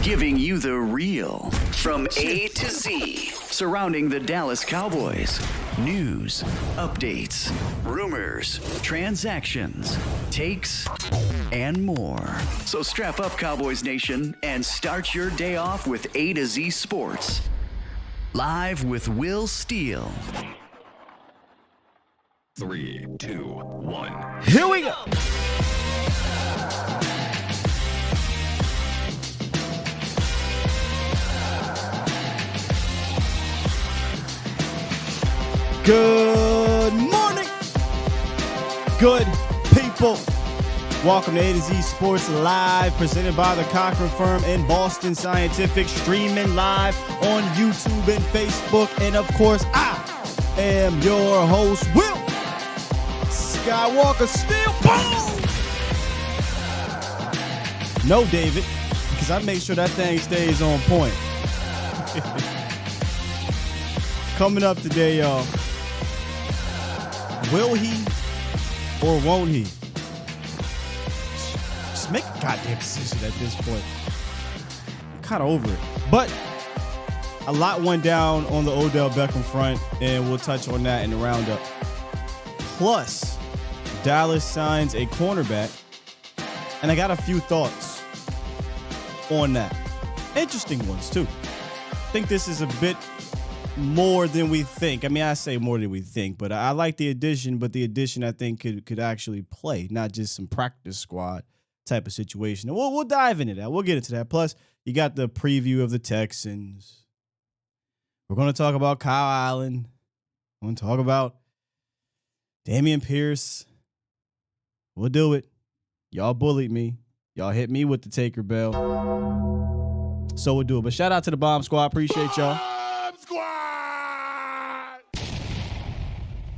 Giving you the real from A to Z surrounding the Dallas Cowboys. News, updates, rumors, transactions, takes, and more. So strap up, Cowboys Nation, and start your day off with A to Z Sports. Live with Will Steele. 3, 2, 1. Here we go. Good morning, good people. Welcome to A to Z Sports Live, presented by the Cochran Firm in Boston Scientific, streaming live on YouTube and Facebook. And of course, I am your host, Will Skywalker Steele. Boom! No, David, because I make sure that thing stays on point. Coming up today, y'all. Will he or won't he? Just make a goddamn decision at this point. I'm kind of over it. But a lot went down on the Odell Beckham front, and we'll touch on that in the roundup. Plus, Dallas signs a cornerback, and I got a few thoughts on that. Interesting ones, too. I think this is a bit more than we think. I mean, I say more than we think, but I like the addition, but the addition I think could actually play, not just some practice squad type of situation. And we'll dive into that. We'll get into that. Plus, you got the preview of the Texans. We're going to talk about Kyle Allen. We're going to talk about Dameon Pierce. We'll do it. Y'all bullied me. Y'all hit me with the taker bell. So we'll do it. But shout out to the Bomb Squad. Appreciate y'all.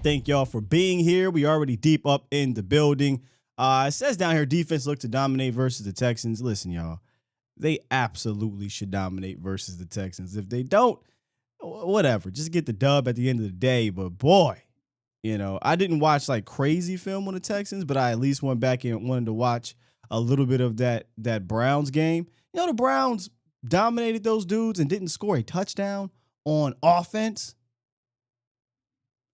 Thank y'all for being here. We already deep up in the building. It says down here, defense look to dominate versus the Texans. Listen, y'all, they absolutely should dominate versus the Texans. If they don't, whatever. Just get the dub at the end of the day. But boy, you know, I didn't watch like crazy film on the Texans, but I at least went back and wanted to watch a little bit of that Browns game. You know, the Browns dominated those dudes and didn't score a touchdown on offense.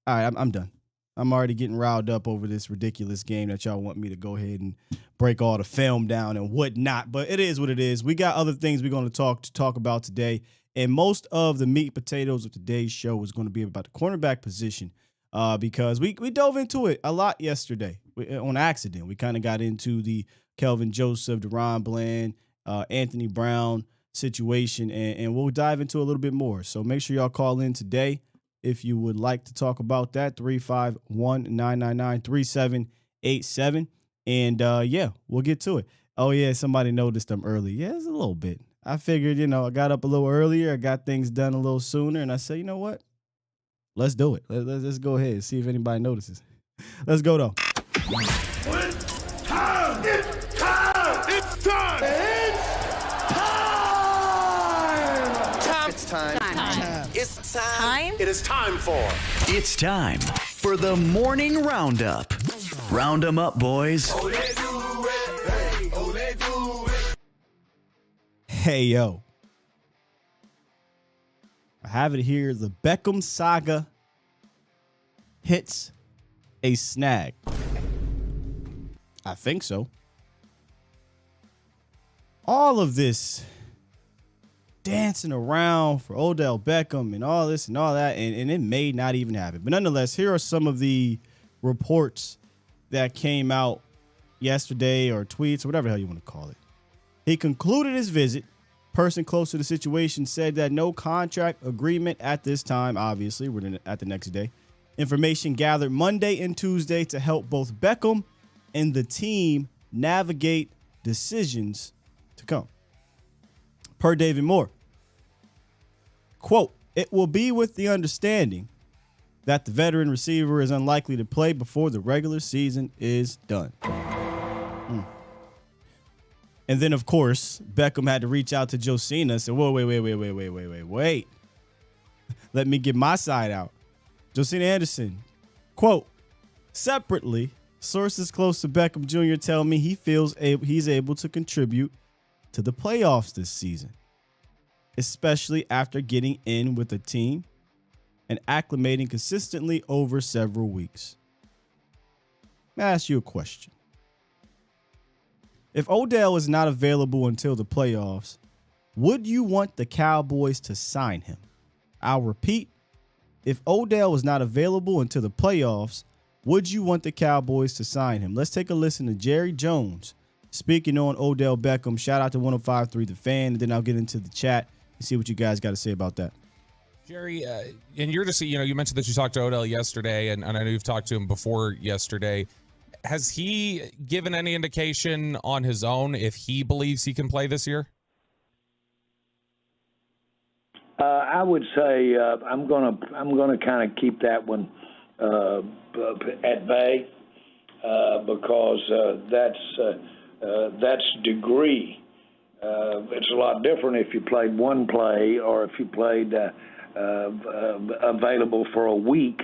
All right, I'm done. I'm already getting riled up over this ridiculous game that y'all want me to go ahead and break all the film down and whatnot. But it is what it is. We got other things we're going to talk about today. And most of the meat and potatoes of today's show is going to be about the cornerback position because we dove into it a lot yesterday on accident. We kind of got into the Kelvin Joseph, Daron Bland, Anthony Brown situation, and we'll dive into a little bit more. So make sure y'all call in today if you would like to talk about that. 351-999-3787. And yeah, we'll get to it. Oh yeah, somebody noticed I'm early. Yeah, it's a little bit. I figured, I got up a little earlier. I got things done a little sooner, and I said, you know what? Let's do it. Let's go ahead and see if anybody notices. Let's go though. It's time! It's time! It's time! It's time! It's time. It is time for. It's time for the morning roundup. Round 'em up, boys. Hey, yo. I have it here. The Beckham saga hits a snag. I think so. All of this dancing around for Odell Beckham and all this and all that, and it may not even happen. But nonetheless, here are some of the reports that came out yesterday, or tweets, or whatever the hell you want to call it. He concluded his visit. Person close to the situation said that no contract agreement at this time. Obviously, we're at the next day. Information gathered Monday and Tuesday to help both Beckham and the team navigate decisions to come. Per David Moore, quote, "It will be with the understanding that the veteran receiver is unlikely to play before the regular season is done." And then, of course, Beckham had to reach out to Josina and said, whoa, wait. Let me get my side out. Josina Anderson, quote, "Separately, sources close to Beckham Jr. tell me he feels he's able to contribute to the playoffs this season, especially after getting in with a team and acclimating consistently over several weeks. Let me ask you a question. If Odell is not available until the playoffs, would you want the Cowboys to sign him? I'll repeat. If Odell is not available until the playoffs, would you want the Cowboys to sign him? Let's take a listen to Jerry Jones speaking on Odell Beckham. Shout out to 105.3 The Fan, and then I'll get into the chat and see what you guys got to say about that. Jerry, and you're just, you mentioned that you talked to Odell yesterday, and I know you've talked to him before yesterday. Has he given any indication on his own if he believes he can play this year? I would say I'm gonna kind of keep that one at bay because that's degree. It's a lot different if you played one play or if you played available for a week,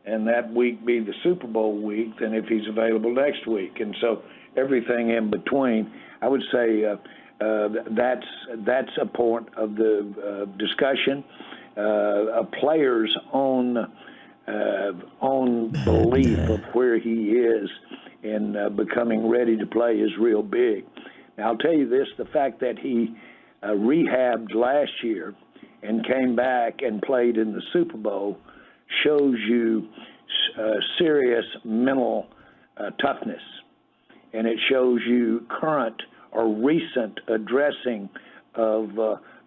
and that week be the Super Bowl week, than if he's available next week. And so everything in between, I would say that's a point of the discussion. A player's own belief of where he is in becoming ready to play is real big. Now, I'll tell you this, the fact that he rehabbed last year and came back and played in the Super Bowl shows you serious mental toughness, and it shows you current or recent addressing of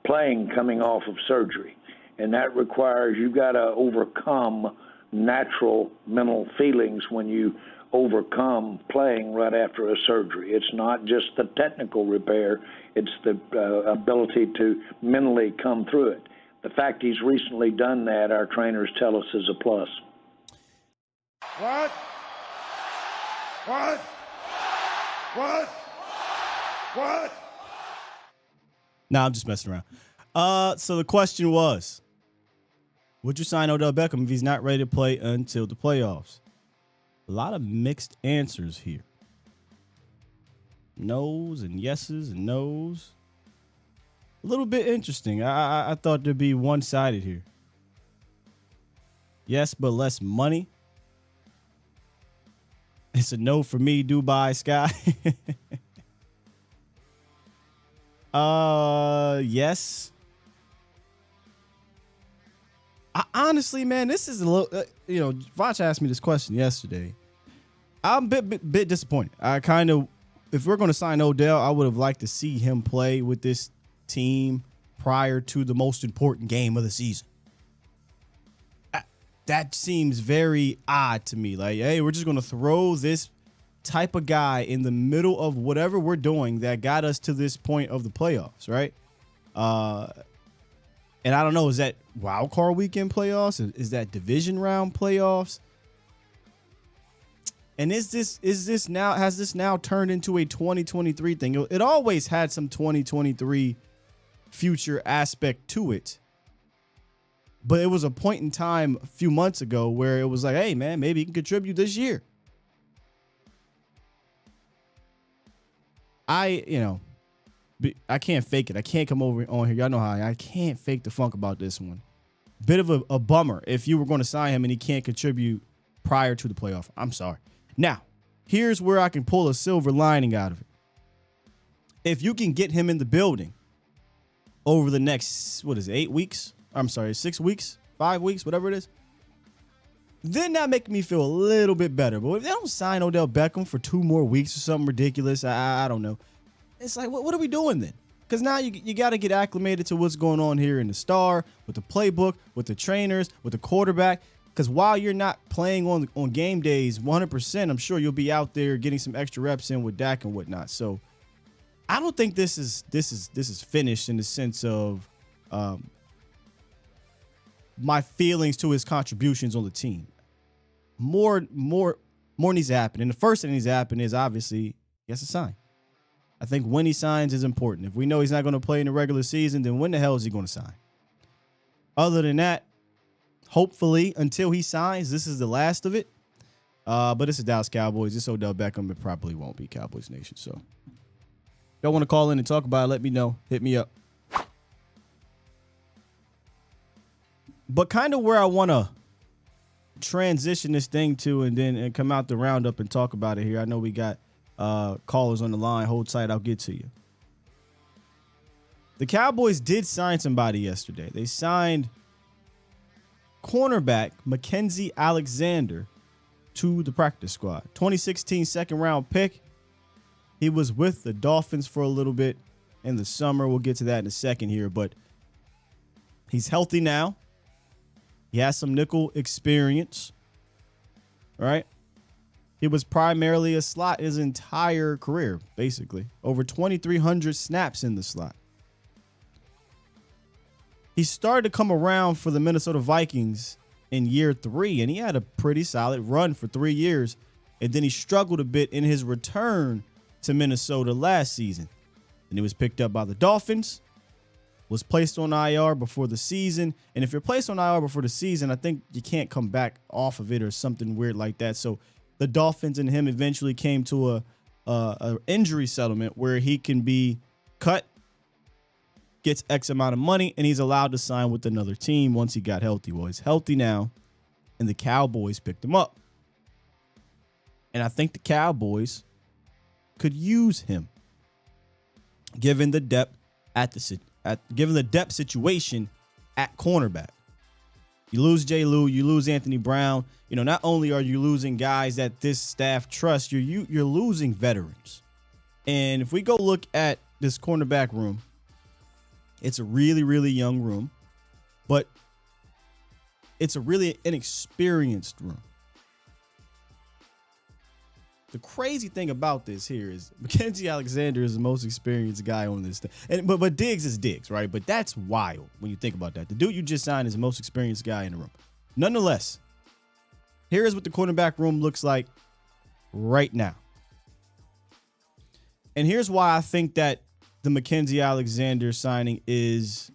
playing coming off of surgery. And that requires you've got to overcome natural mental feelings when you overcome playing right after a surgery. It's not just the technical repair, it's the ability to mentally come through it. The fact he's recently done that, our trainers tell us, is a plus. What? What? What? What? Nah, I'm just messing around. So the question was, would you sign Odell Beckham if he's not ready to play until the playoffs? A lot of mixed answers here. No's and yeses and no's. A little bit interesting. I thought there'd be one-sided here. Yes, but less money. It's a no for me, Dubai Sky. Yes. Honestly, man, this is a little, Vach asked me this question yesterday. I'm a bit disappointed. If we're going to sign Odell, I would have liked to see him play with this team prior to the most important game of the season. That seems very odd to me. Like, hey, we're just going to throw this type of guy in the middle of whatever we're doing that got us to this point of the playoffs, right? And I don't know, is that wild card weekend playoffs? Is that division round playoffs? And has this now turned into a 2023 thing? It always had some 2023 future aspect to it. But it was a point in time a few months ago where it was like, hey, man, maybe he can contribute this year. I can't fake it. I can't come over on here. Y'all know how I can't fake the funk about this one. Bit of a bummer if you were going to sign him and he can't contribute prior to the playoff. I'm sorry. Now, here's where I can pull a silver lining out of it. If you can get him in the building over the next, 8 weeks? I'm sorry, 6 weeks, 5 weeks, whatever it is. Then that makes me feel a little bit better. But if they don't sign Odell Beckham for 2 more weeks or something ridiculous, I don't know. It's like, what are we doing then? Because now you got to get acclimated to what's going on here in the star, with the playbook, with the trainers, with the quarterback. Because while you're not playing on game days 100%, I'm sure you'll be out there getting some extra reps in with Dak and whatnot. So I don't think this is finished in the sense of my feelings to his contributions on the team. More needs to happen. And the first thing that needs to happen is obviously he has to sign. I think when he signs is important. If we know he's not going to play in the regular season, then when the hell is he going to sign? Other than that, hopefully until he signs, this is the last of it. But it's the Dallas Cowboys. It's Odell Beckham. It probably won't be Cowboys Nation. So y'all want to call in and talk about it, let me know. Hit me up. But kind of where I want to transition this thing to and come out the roundup and talk about it here. I know we got callers on the line. Hold tight. I'll get to you. The Cowboys did sign somebody yesterday. They signed cornerback Mackenzie Alexander to the practice squad. 2016 second round pick. He was with the Dolphins for a little bit in the summer. We'll get to that in a second here, but he's healthy now. He has some nickel experience, right? He was primarily a slot his entire career, basically. Over 2,300 snaps in the slot. He started to come around for the Minnesota Vikings in year 3, and he had a pretty solid run for 3 years. And then he struggled a bit in his return to Minnesota last season. And he was picked up by the Dolphins. Was placed on IR before the season. And if you're placed on IR before the season, I think you can't come back off of it or something weird like that. So the Dolphins and him eventually came to a injury settlement where he can be cut, gets X amount of money, and he's allowed to sign with another team once he got healthy. Well, he's healthy now, and the Cowboys picked him up. And I think the Cowboys could use him, given the depth given the depth situation at cornerback. You lose J. Lou, you lose Anthony Brown. You know, not only are you losing guys that this staff trusts, you're losing veterans. And if we go look at this cornerback room, it's a really, really young room, but it's a really inexperienced room. The crazy thing about this here is Mackenzie Alexander is the most experienced guy on this thing. But Diggs is Diggs, right? But that's wild when you think about that. The dude you just signed is the most experienced guy in the room. Nonetheless, here is what the cornerback room looks like right now. And here's why I think that the Mackenzie Alexander signing is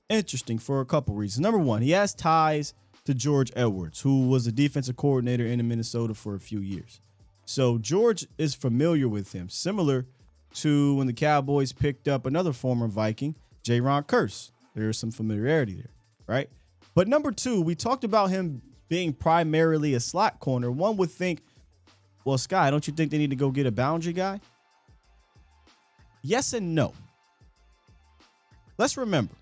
interesting for a couple reasons. Number one, he has ties to George Edwards, who was a defensive coordinator in Minnesota for a few years. So George is familiar with him, similar to when the Cowboys picked up another former Viking, Daron Curse. There's some familiarity there, right? But number two, we talked about him being primarily a slot corner. One would think, well, Sky, don't you think they need to go get a boundary guy? Yes and no. Let's remember,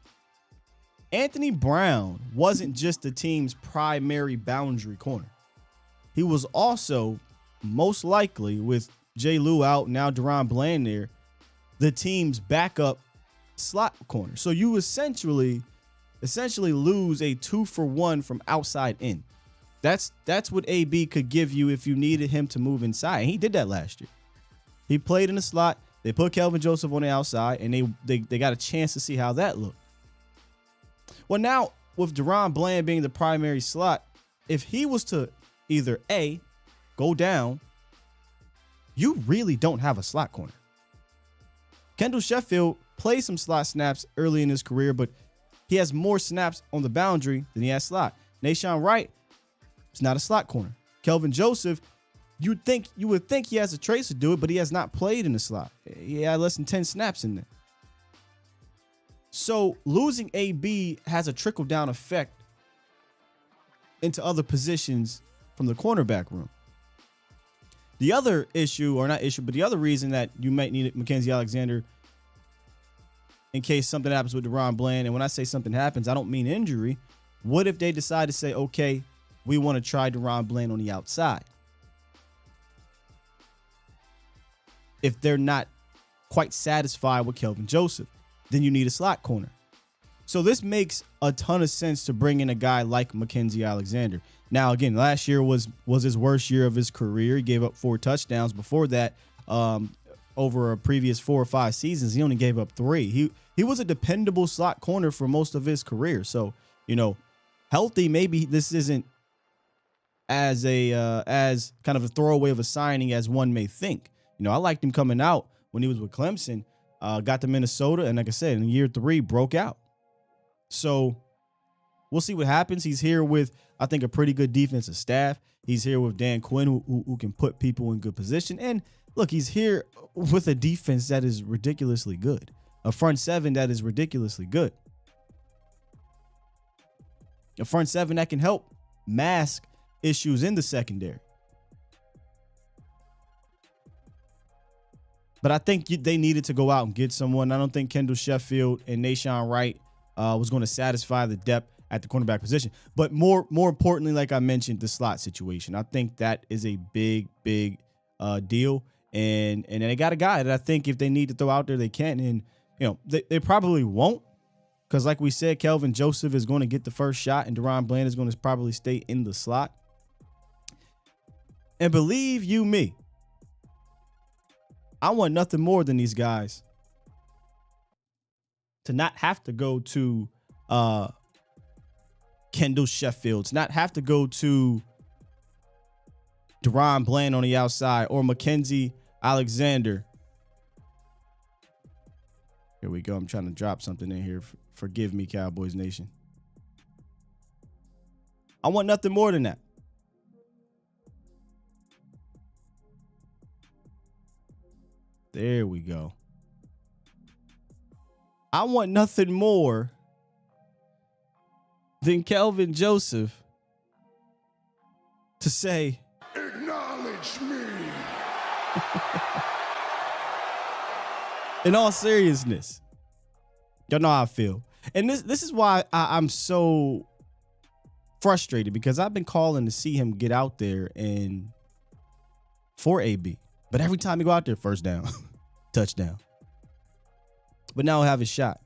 Anthony Brown wasn't just the team's primary boundary corner. He was also, most likely, with J. Lou out, now Daron Bland there, the team's backup slot corner. So you essentially lose a 2-for-1 from outside in. That's what AB could give you if you needed him to move inside. And he did that last year. He played in the slot. They put Kelvin Joseph on the outside, and they got a chance to see how that looked. Well, now with Daron Bland being the primary slot, if he was to either A, go down, you really don't have a slot corner. Kendall Sheffield played some slot snaps early in his career, but he has more snaps on the boundary than he has slot. Nashawn Wright is not a slot corner. Kelvin Joseph, you would think he has a trace to do it, but he has not played in the slot. He had less than 10 snaps in there. So losing AB has a trickle-down effect into other positions from the cornerback room. The other issue, or not issue, but the other reason that you might need Mackenzie Alexander in case something happens with Daron Bland, and when I say something happens, I don't mean injury. What if they decide to say, okay, we want to try Daron Bland on the outside? If they're not quite satisfied with Kelvin Joseph, then you need a slot corner. So this makes a ton of sense to bring in a guy like Mackenzie Alexander. Now, again, last year was his worst year of his career. He gave up 4 touchdowns. Before that, over a previous 4 or 5 seasons, he only gave up 3. He was a dependable slot corner for most of his career. So, healthy, maybe this isn't as kind of a throwaway of a signing as one may think. I liked him coming out when he was with Clemson, got to Minnesota, and like I said, in year 3, broke out. So we'll see what happens. He's here with, I think, a pretty good defensive staff. He's here with Dan Quinn, who can put people in good position. And look, he's here with a defense that is ridiculously good, a front seven that is ridiculously good, a front seven that can help mask issues in the secondary. But I think they needed to go out and get someone. I don't think Kendall Sheffield and Nashawn Wright was going to satisfy the depth at the cornerback position. But more importantly, like I mentioned, the slot situation. I think that is a big deal. And they got a guy that I think if they need to throw out there, they can. And, they probably won't. Because like we said, Kelvin Joseph is going to get the first shot and Daron Bland is going to probably stay in the slot. And believe you me, I want nothing more than these guys to not have to go to Kendall Sheffield, to not have to go to Daron Bland on the outside or Mackenzie Alexander. Here we go. I'm trying to drop something in here. Forgive me, Cowboys Nation. I want nothing more than that. There we go. I want nothing more than Kelvin Joseph to say, acknowledge me. In all seriousness, y'all know how I feel. And this is why I'm so frustrated, because I've been calling to see him get out there and for AB. But every time he go out there, first down, touchdown. But now he'll have his shot.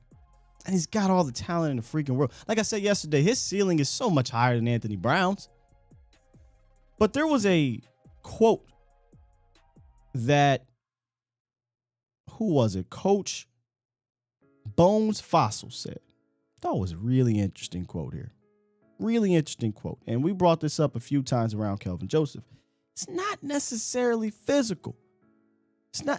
And he's got all the talent in the freaking world. Like I said yesterday, his ceiling is so much higher than Anthony Brown's. But there was a quote that, who was it? Coach Bones Fossil said. I thought it was a really interesting quote here. Really interesting quote. And we brought this up a few times around Kelvin Joseph. It's not necessarily physical.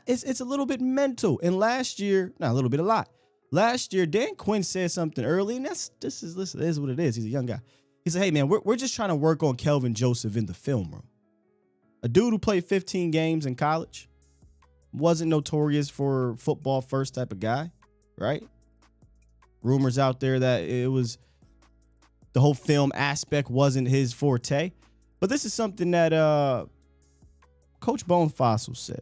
It's a little bit mental. And last year, not a little bit, a lot. Last year, Dan Quinn said something early, and this is what it is. He's a young guy. He said, hey, man, we're just trying to work on Kelvin Joseph in the film room. A dude who played 15 games in college, wasn't notorious for football first type of guy, right? Rumors out there that it was the whole film aspect wasn't his forte. But this is something that Coach Bone Fossil said.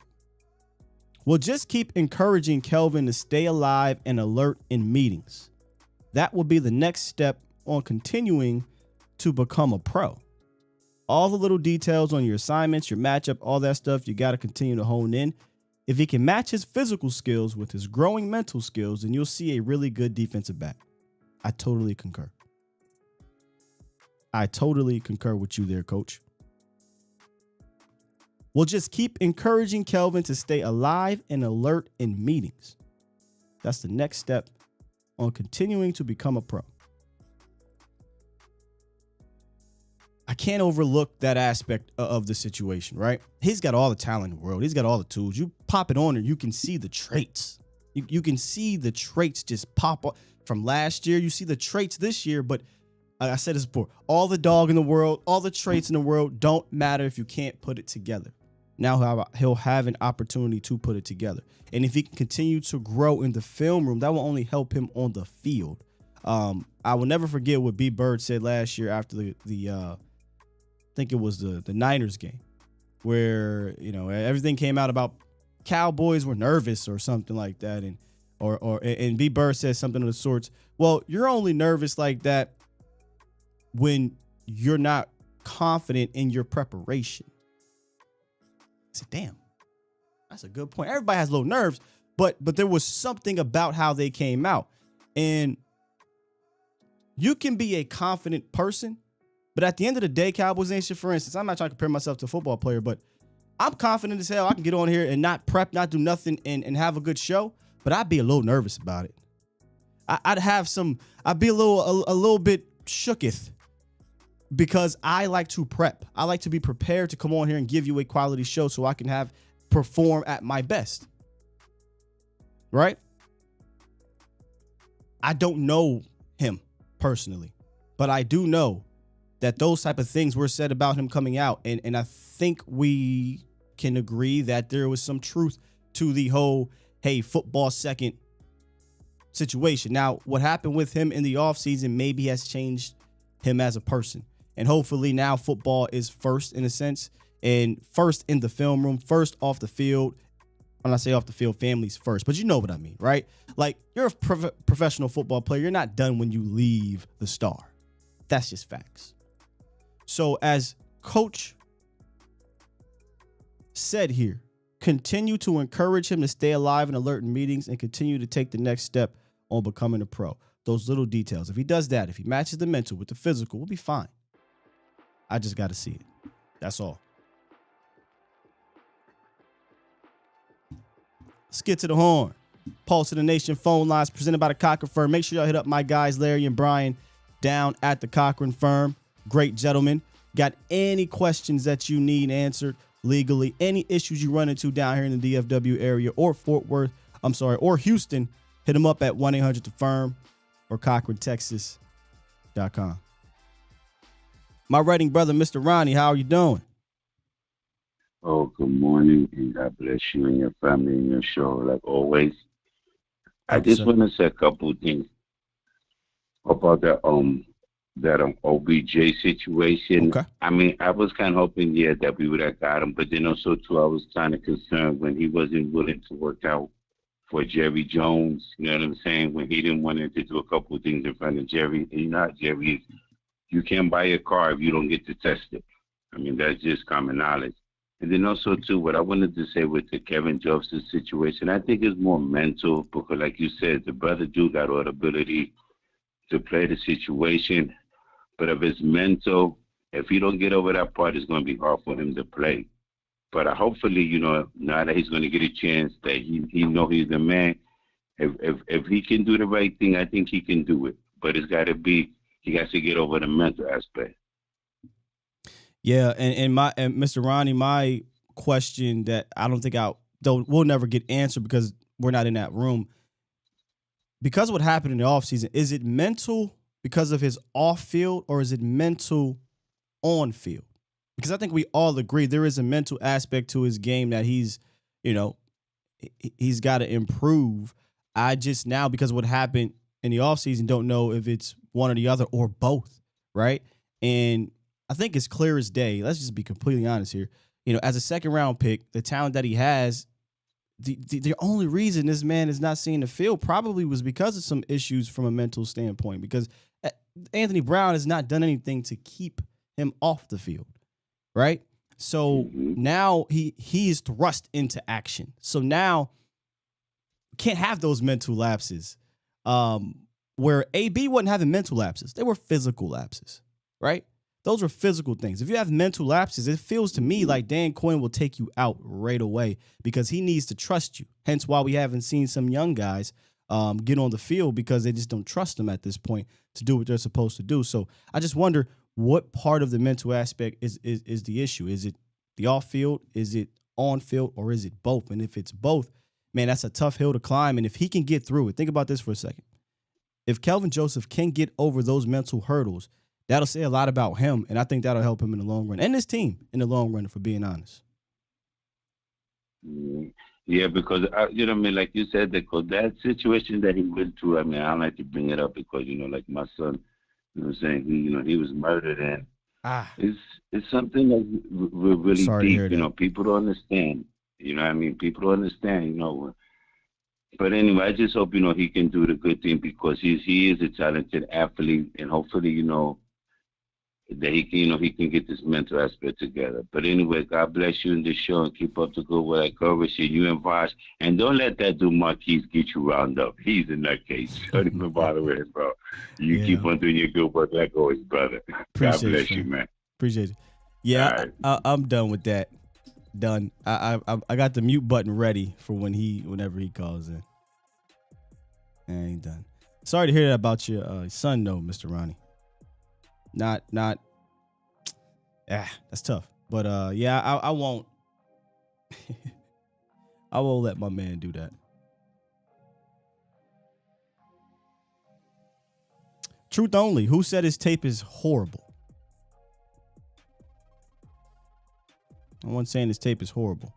We'll just keep encouraging Kelvin to stay alive and alert in meetings. That will be the next step on continuing to become a pro. All the little details on your assignments, your matchup, all that stuff, you got to continue to hone in. If he can match his physical skills with his growing mental skills, then you'll see a really good defensive back. I totally concur. I totally concur with you there, Coach. We'll just keep encouraging Kelvin to stay alive and alert in meetings. That's the next step on continuing to become a pro. I can't overlook that aspect of the situation, right? He's got all the talent in the world. He's got all the tools. You pop it on and you can see the traits. You can see the traits just pop up from last year. You see the traits this year, but I said this before, all the dog in the world, all the traits in the world don't matter if you can't put it together. Now he'll have an opportunity to put it together. And if he can continue to grow in the film room, that will only help him on the field. I will never forget what B. Bird said last year after the I think it was the Niners game, where everything came out about Cowboys were nervous or something like that, and B. Bird said something of the sorts. Well, you're only nervous like that when you're not confident in your preparation. I said, damn, that's a good point. Everybody has low nerves, but there was something about how they came out. And you can be a confident person, but at the end of the day, Cowboys Nation, for instance, I'm not trying to compare myself to a football player, but I'm confident as hell. I can get on here and not prep, not do nothing, and have a good show, but I'd be a little nervous about it. I'd be a little bit shooketh, because I like to prep. I like to be prepared to come on here and give you a quality show so I can perform at my best. Right? I don't know him personally, but I do know that those type of things were said about him coming out. And I think we can agree that there was some truth to the whole, hey, football second situation. Now, what happened with him in the offseason maybe has changed him as a person. And hopefully now football is first in a sense, and first in the film room, first off the field. When I say off the field, families first, but you know what I mean, right? Like, you're a professional football player. You're not done when you leave the Star. That's just facts. So as Coach said here, continue to encourage him to stay alive and alert in meetings and continue to take the next step on becoming a pro. Those little details. If he does that, if he matches the mental with the physical, we'll be fine. I just got to see it. That's all. Let's get to the horn. Pulse of the Nation phone lines presented by the Cochran Firm. Make sure y'all hit up my guys, Larry and Brian, down at the Cochran Firm. Great gentlemen. Got any questions that you need answered legally, any issues you run into down here in the DFW area or or Houston, hit them up at 1-800-THE-FIRM or CochranTexas.com. My writing brother, Mr. Ronnie, how are you doing? Oh, good morning, and God bless you and your family and your show, like always. I just want to say a couple of things about that OBJ situation. Okay. I mean, I was kind of hoping, that we would have got him, but then also, too, I was kind of concerned when he wasn't willing to work out for Jerry Jones, you know what I'm saying, when he didn't want to do a couple of things in front of Jerry. And you know how Jerry is. You can't buy a car if you don't get to test it. I mean, that's just common knowledge. And then also, too, what I wanted to say with the Kelvin Joseph situation, I think it's more mental because, like you said, the brother do got all the ability to play the situation. But if it's mental, if he don't get over that part, it's going to be hard for him to play. But hopefully, now that he's going to get a chance, that he know he's the man. If he can do the right thing, I think he can do it. But it's got to be, he has to get over the mental aspect. Yeah, and Mr. Ronnie, my question that I don't think we'll never get answered because we're not in that room. Because of what happened in the offseason, is it mental because of his off field or is it mental on field? Because I think we all agree there is a mental aspect to his game that he's got to improve. I just now, because of what happened in the offseason, don't know if it's one or the other or both, right? And I think it's clear as day. Let's just be completely honest here. As a second-round pick, the talent that he has, the only reason this man is not seeing the field probably was because of some issues from a mental standpoint, because Anthony Brown has not done anything to keep him off the field, right? So now he is thrust into action. So now can't have those mental lapses where AB wasn't having mental lapses. They were physical lapses, right? Those are physical things. If you have mental lapses, it feels to me like Dan Quinn will take you out right away because he needs to trust you. Hence why we haven't seen some young guys get on the field because they just don't trust them at this point to do what they're supposed to do. So I just wonder what part of the mental aspect is the issue. Is it the off field? Is it on field? Or is it both? And if it's both, man, that's a tough hill to climb. And if he can get through it, think about this for a second. If Kelvin Joseph can get over those mental hurdles, that'll say a lot about him, and I think that'll help him in the long run and his team in the long run, for being honest. Yeah, because, like you said, because that situation that he went through, I don't like to bring it up because, like my son, he was murdered, and it's something that's really deep. People don't understand. People don't understand, But anyway, I just hope, he can do the good thing because he is a talented athlete, and hopefully, that he can get this mental aspect together. But anyway, God bless you in this show and keep up the good work. I cover you and Vosh. And don't let that dude Marquise get you round up. He's in that case. Don't even bother with him, bro. You keep on doing your good work like always, brother. God bless you, man. Appreciate it. Yeah, right. I'm done with that. Done. I got the mute button ready for whenever he calls in. I ain't done. Sorry to hear that about your son, though, Mr. Ronnie. Not. That's tough. But I won't. I won't let my man do that. Truth only. Who said his tape is horrible? No one's saying his tape is horrible.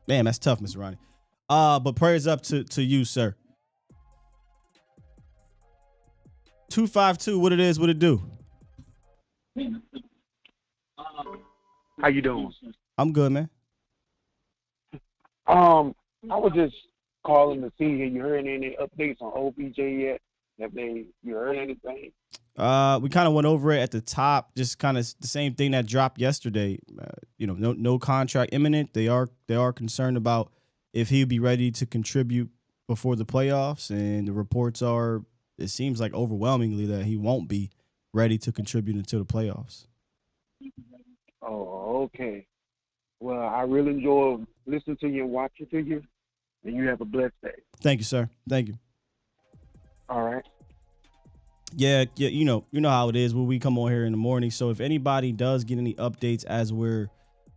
Damn, that's tough, Mr. Ronnie. But prayers up to you, sir. 252, what it do? How you doing? I'm good, man. I was just calling to see if you heard any updates on OBJ yet. You heard anything? We kind of went over it at the top, just kind of the same thing that dropped yesterday. No contract imminent. They are concerned about if he'd be ready to contribute before the playoffs, and the reports are, it seems like overwhelmingly that he won't be ready to contribute until the playoffs. Oh, okay. Well, I really enjoy listening to you and watching to you, and you have a blessed day. Thank you, sir. Thank you. All right. Yeah, you know how it is when we come on here in the morning. So if anybody does get any updates as we're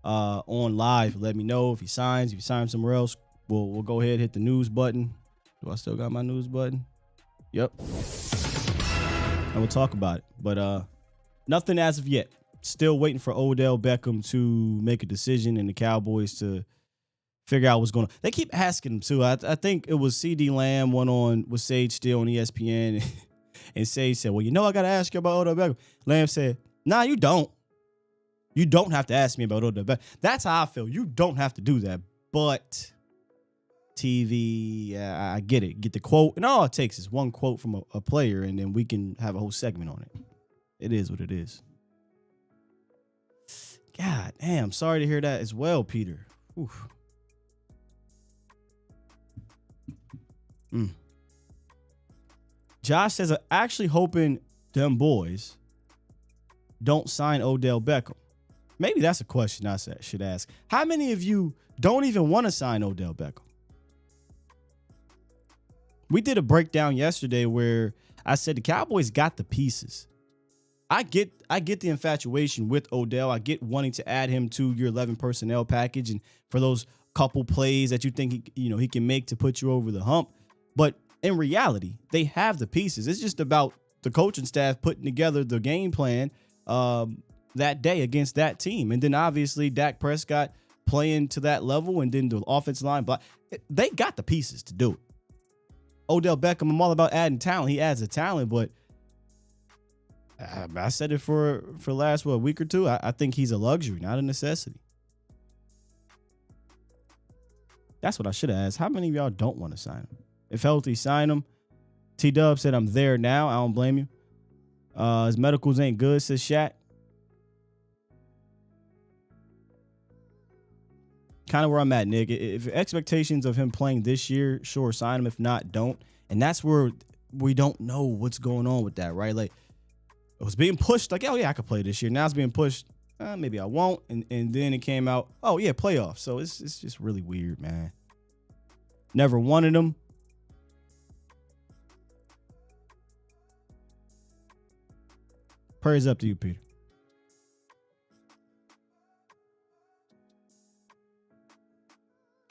on live, let me know. If he signs somewhere else, we'll go ahead and hit the news button. Do I still got my news button? Yep. And we'll talk about it. But nothing as of yet. Still waiting for Odell Beckham to make a decision and the Cowboys to figure out what's going on. They keep asking him too. I think it was CD Lamb went on with Sage Steele on ESPN. And Sage said, well, I got to ask you about Odell Beckham. Lamb said, nah, you don't. You don't have to ask me about Odell Beckham. That's how I feel. You don't have to do that. But TV, I get it. Get the quote. And all it takes is one quote from a player, and then we can have a whole segment on it. It is what it is. God damn. Sorry to hear that as well, Peter. Oof. Josh says, I'm actually hoping them boys don't sign Odell Beckham. Maybe that's a question I should ask. How many of you don't even want to sign Odell Beckham? We did a breakdown yesterday where I said the Cowboys got the pieces. I get the infatuation with Odell. I get wanting to add him to your 11 personnel package and for those couple plays that you think he can make to put you over the hump. But in reality, they have the pieces. It's just about the coaching staff putting together the game plan that day against that team. And then obviously Dak Prescott playing to that level, and then the offensive line. But they got the pieces to do it. Odell Beckham, I'm all about adding talent. He adds a talent, but I said it for last week or two. I think he's a luxury, not a necessity. That's what I should have asked. How many of y'all don't want to sign him? If healthy, sign him. T-Dub said, I'm there now. I don't blame you. His medicals ain't good, says Shaq. Kind of where I'm at, Nick. If expectations of him playing this year, sure, sign him. If not, don't. And that's where we don't know what's going on with that, right? Like, it was being pushed like, oh, yeah, I could play this year. Now it's being pushed, maybe I won't. And then it came out, oh, yeah, playoffs. So it's just really weird, man. Never wanted him. Prayers up to you, Peter.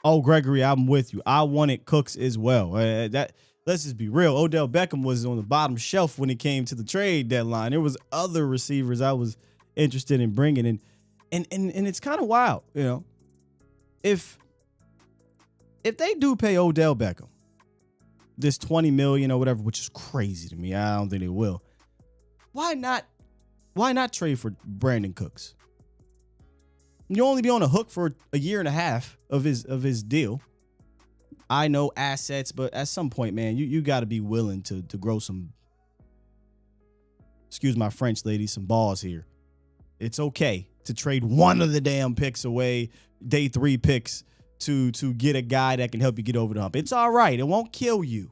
Oh, Gregory, I'm with you. I wanted Cooks as well. Let's just be real. Odell Beckham was on the bottom shelf when it came to the trade deadline. There was other receivers I was interested in bringing in, and it's kind of wild, If they do pay Odell Beckham this $20 million or whatever, which is crazy to me, I don't think they will. Why not trade for Brandon Cooks? You'll only be on a hook for a year and a half of his deal. I know assets, but at some point, man, you got to be willing to grow some, excuse my French, ladies, some balls here. It's okay to trade one of the damn picks away, day 3 picks, to get a guy that can help you get over the hump. It's all right. It won't kill you.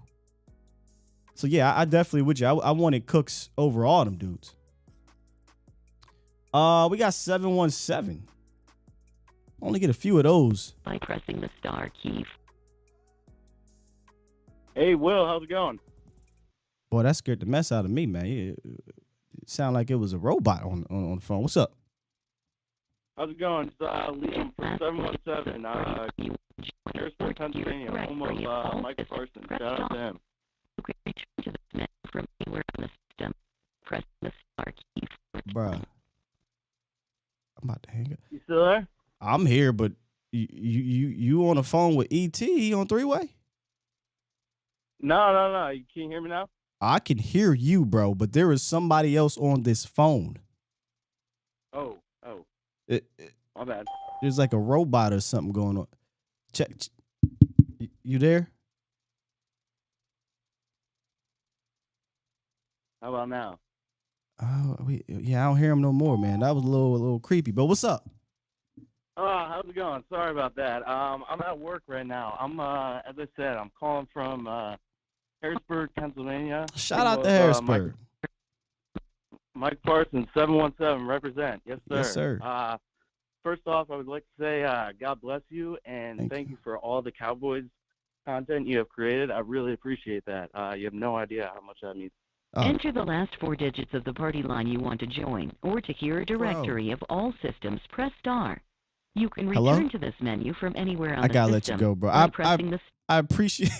So, yeah, I definitely with you. I wanted Cooks over all them dudes. We got 717. Only get a few of those. By pressing the star key. Hey, Will, how's it going? Boy, that scared the mess out of me, man. It sounded like it was a robot on the phone. What's up? How's it going? It's Liam from 717. Harrisburg, Pennsylvania. Home of Michael Parsons. Shout out to him. From anywhere on the system. Press the star key. Bruh. on the phone with ET on three-way? No. You can't hear me now? I can hear you, bro, but there is somebody else on this phone. Oh. My bad. There's like a robot or something going on. Check. You there? How about now? Oh, I don't hear him no more, man. That was a little creepy. But what's up? Oh, how's it going? Sorry about that. I'm at work right now. I'm as I said, I'm calling from Harrisburg, Pennsylvania. Shout out to Harrisburg. Mike Parsons, 717, represent. Yes, sir. Yes, sir. First off, I would like to say God bless you, and thank you for all the Cowboys content you have created. I really appreciate that. You have no idea how much that means. Enter the last 4 digits of the party line you want to join, or to hear a directory of all systems, press star. You can return to this menu from anywhere on the system. I gotta let you go, bro. I appreciate.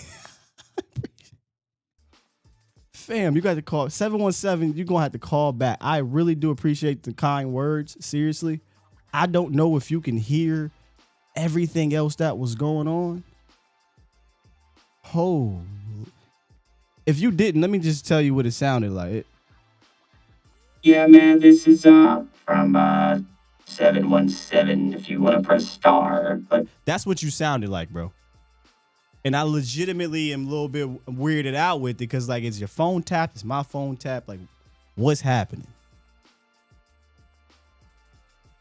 Fam, you got to call 717. You're gonna have to call back. I really do appreciate the kind words. Seriously, I don't know if you can hear everything else that was going on. Oh, if you didn't, let me just tell you what it sounded like. Yeah, man, this is from 717 if you want to press star. But that's what you sounded like, bro. And I legitimately am a little bit weirded out with it because, like, it's your phone tapped, it's my phone tapped. Like, what's happening?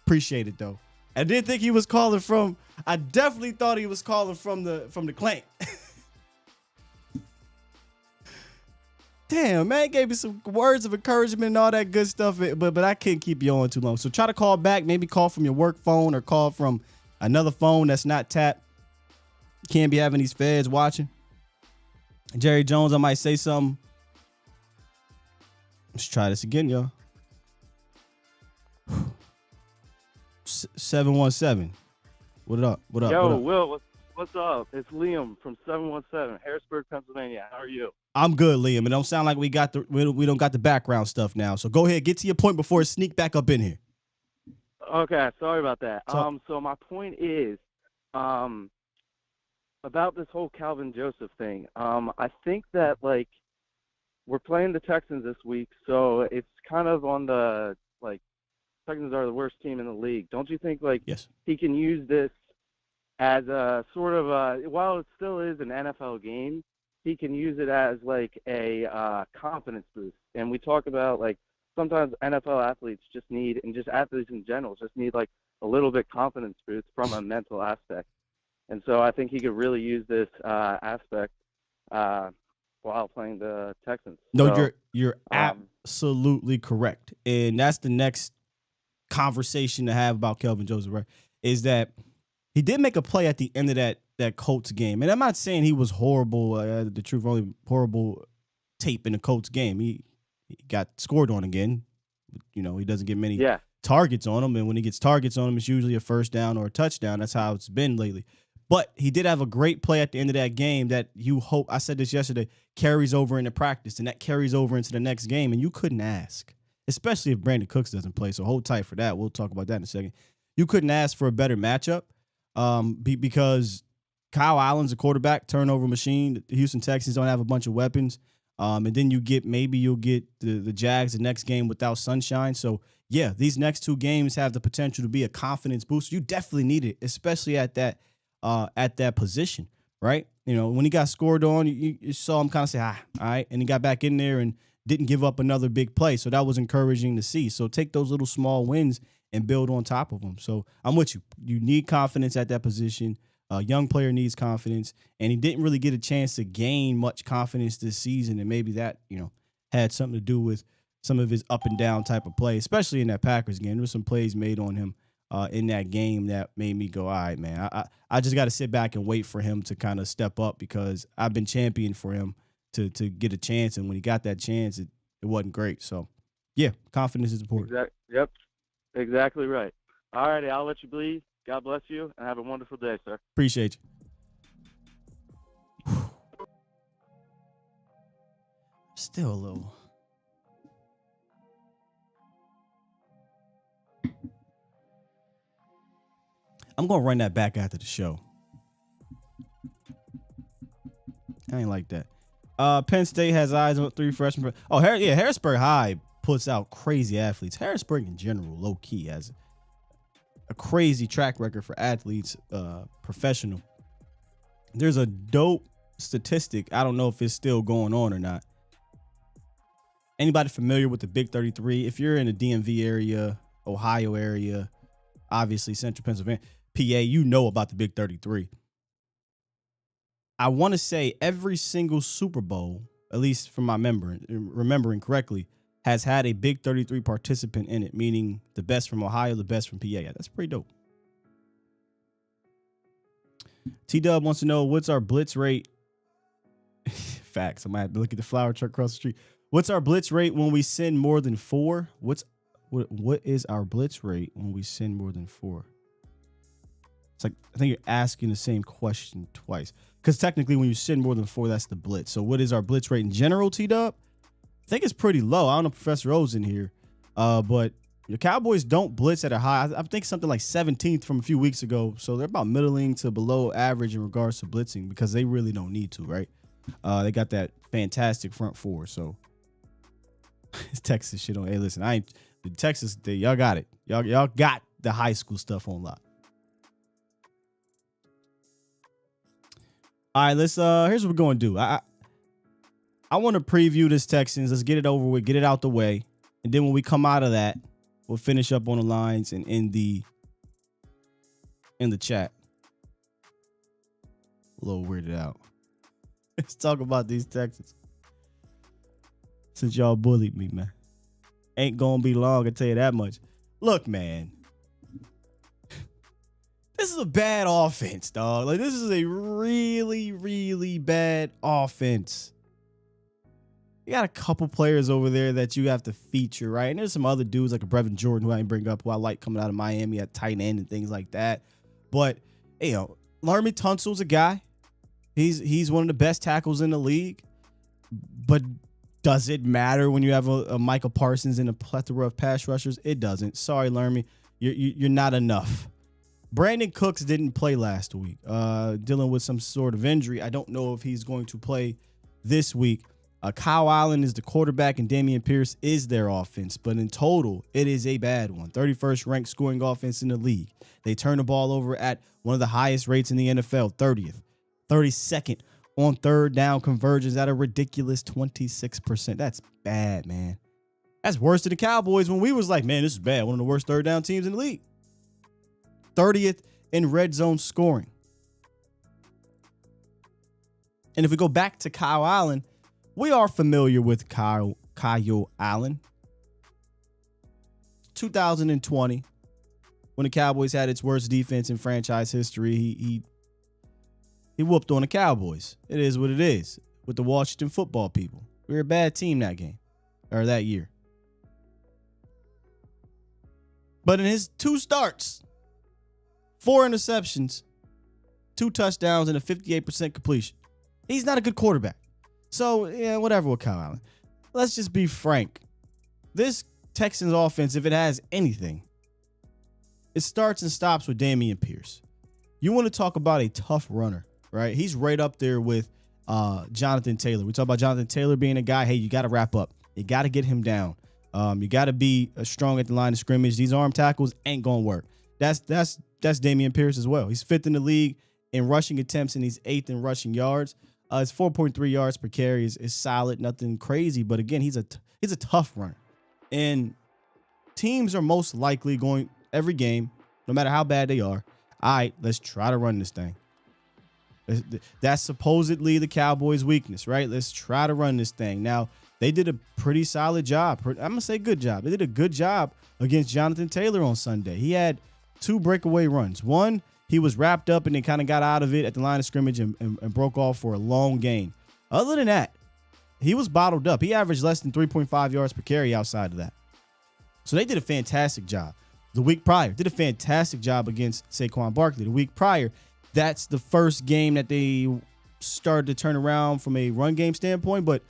Appreciate it, though. I didn't think he was calling from. I definitely thought he was calling from the clank. Damn, man, gave me some words of encouragement and all that good stuff, but I can't keep you on too long. So try to call back, maybe call from your work phone or call from another phone that's not tapped. Can't be having these feds watching. Jerry Jones, I might say something. Let's try this again, y'all. 717. What up? What up? Yo, what up? Will, what's up? It's Liam from 717, Harrisburg, Pennsylvania. How are you? I'm good, Liam. It don't sound like we don't got the background stuff now. So go ahead, get to your point before it sneak back up in here. Okay, sorry about that. So my point is, about this whole Kelvin Joseph thing. I think that, like, we're playing the Texans this week, so it's kind of on the, like, Texans are the worst team in the league. Don't you think, like, yes, he can use this as a sort of while it still is an NFL game, he can use it as, like, a confidence boost. And we talk about, like, sometimes NFL athletes just need, and just athletes in general, just need, like, a little bit confidence boost from a mental aspect. And so I think he could really use this aspect while playing the Texans. No, so, you're absolutely correct. And that's the next conversation to have about Kelvin Joseph, right? Is that he did make a play at the end of that Colts game. And I'm not saying he was horrible, the truth, only horrible tape in the Colts game. He got scored on again. You know, he doesn't get many targets on him. And when he gets targets on him, it's usually a first down or a touchdown. That's how it's been lately. But he did have a great play at the end of that game that you hope, I said this yesterday, carries over into practice, and that carries over into the next game. And you couldn't ask, especially if Brandon Cooks doesn't play. So hold tight for that. We'll talk about that in a second. You couldn't ask for a better matchup because Kyle Allen's a quarterback, turnover machine. The Houston Texans don't have a bunch of weapons. And then you'll get the Jags the next game without Sunshine. So, yeah, these next two games have the potential to be a confidence boost. You definitely need it, especially at that position, right? You know, when he got scored on, you saw him kind of say, all right. And he got back in there and didn't give up another big play. So that was encouraging to see. So take those little small wins and build on top of them. So I'm with you. You need confidence at that position. A young player needs confidence. And he didn't really get a chance to gain much confidence this season. And maybe that, you know, had something to do with some of his up and down type of play, especially in that Packers game. There were some plays made on him in that game that made me go, all right, man, I just got to sit back and wait for him to kind of step up because I've been championing for him to get a chance. And when he got that chance, it wasn't great. So, yeah, confidence is important. Yep, exactly right. All righty, I'll let you bleed. God bless you, and have a wonderful day, sir. Appreciate you. Still a little. I'm going to run that back after the show I ain't like that. Penn State has eyes on 3 freshmen. Oh, Harrisburg High puts out crazy athletes. Harrisburg in general, low key, has a crazy track record for athletes, professional. There's a dope statistic. I don't know if it's still going on or not. Anybody familiar with the Big 33? If you're in the DMV area, Ohio area, obviously Central Pennsylvania, PA, you know about the Big 33. I want to say every single Super Bowl, at least from my remembering correctly, has had a Big 33 participant in it, meaning the best from Ohio, the best from PA. Yeah, that's pretty dope. T-Dub wants to know, what's our blitz rate? Facts. I might have to look at the flower truck across the street. What's our blitz rate when we send more than 4? What is our blitz rate when we send more than 4? It's like, I think you're asking the same question twice. Because technically when you send more than 4, that's the blitz. So what is our blitz rate in general, T-Dub? I think it's pretty low. I don't know if Professor O's in here. But the Cowboys don't blitz at a high. I think something like 17th from a few weeks ago. So they're about middling to below average in regards to blitzing because they really don't need to, right? They got that fantastic front 4. So it's Texas shit on. Hey, listen, Texas, y'all got it. Y'all got the high school stuff on lock. All right, here's what we're going to do. I want to preview this Texans. Let's get it over with, get it out the way. And then when we come out of that, we'll finish up on the lines and in the chat. A little weirded out. Let's talk about these Texans. Since y'all bullied me, man. Ain't gonna be long, I tell you that much. Look, man. This is a bad offense, dog. Like, this is a really, really bad offense. You got a couple players over there that you have to feature, right? And there's some other dudes like a Brevin Jordan who I didn't bring up, who I like coming out of Miami at tight end and things like that. But, you know, Laremy Tunsil's a guy. He's one of the best tackles in the league. But does it matter when you have a Michael Parsons and a plethora of pass rushers? It doesn't. Sorry, Laremy. You're not enough. Brandon Cooks didn't play last week, dealing with some sort of injury. I don't know if he's going to play this week. Kyle Allen is the quarterback and Dameon Pierce is their offense. But in total, it is a bad one. 31st ranked scoring offense in the league. They turn the ball over at one of the highest rates in the NFL, 30th. 32nd on third down conversions at a ridiculous 26%. That's bad, man. That's worse than the Cowboys when we was like, man, this is bad. One of the worst third down teams in the league. 30th in red zone scoring. And if we go back to Kyle Allen, we are familiar with Kyle Allen. 2020, when the Cowboys had its worst defense in franchise history, he whooped on the Cowboys. It is what it is with the Washington football people. We were a bad team that game or that year. But in his 2 starts, 4 interceptions, 2 touchdowns, and a 58% completion. He's not a good quarterback. So, yeah, whatever with Kyle Allen. Let's just be frank. This Texans offense, if it has anything, it starts and stops with Dameon Pierce. You want to talk about a tough runner, right? He's right up there with Jonathan Taylor. We talk about Jonathan Taylor being a guy, hey, you got to wrap up. You got to get him down. You got to be strong at the line of scrimmage. These arm tackles ain't going to work. That's Dameon Pierce as well. He's 5th in the league in rushing attempts and he's 8th in rushing yards. His 4.3 yards per carry is solid, nothing crazy. But again, he's a tough runner. And teams are most likely going every game, no matter how bad they are. All right, let's try to run this thing. That's supposedly the Cowboys' weakness, right? Let's try to run this thing. Now, they did a pretty solid job. I'm going to say good job. They did a good job against Jonathan Taylor on Sunday. He had 2 breakaway runs. One, he was wrapped up and then kind of got out of it at the line of scrimmage and broke off for a long gain. Other than that, he was bottled up. He averaged less than 3.5 yards per carry outside of that. So they did a fantastic job. The week prior, did a fantastic job against Saquon Barkley. The week prior, that's the first game that they started to turn around from a run game standpoint, but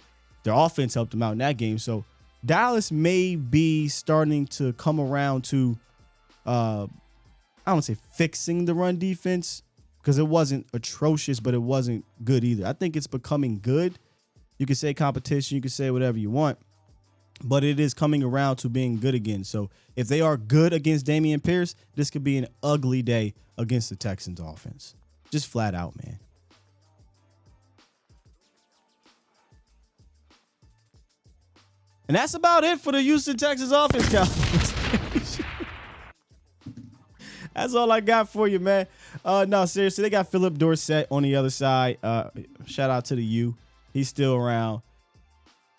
their offense helped them out in that game. So Dallas may be starting to come around to, I don't say fixing the run defense, because it wasn't atrocious, but it wasn't good either. I think it's becoming good. You can say competition, you can say whatever you want, but it is coming around to being good again. So if they are good against Dameon Pierce, this could be an ugly day against the Texans offense. Just flat out, man. And that's about it for the Houston Texans offense, Cowboys. That's all I got for you, man. No, seriously, they got Philip Dorsett on the other side. Shout out to the U. He's still around.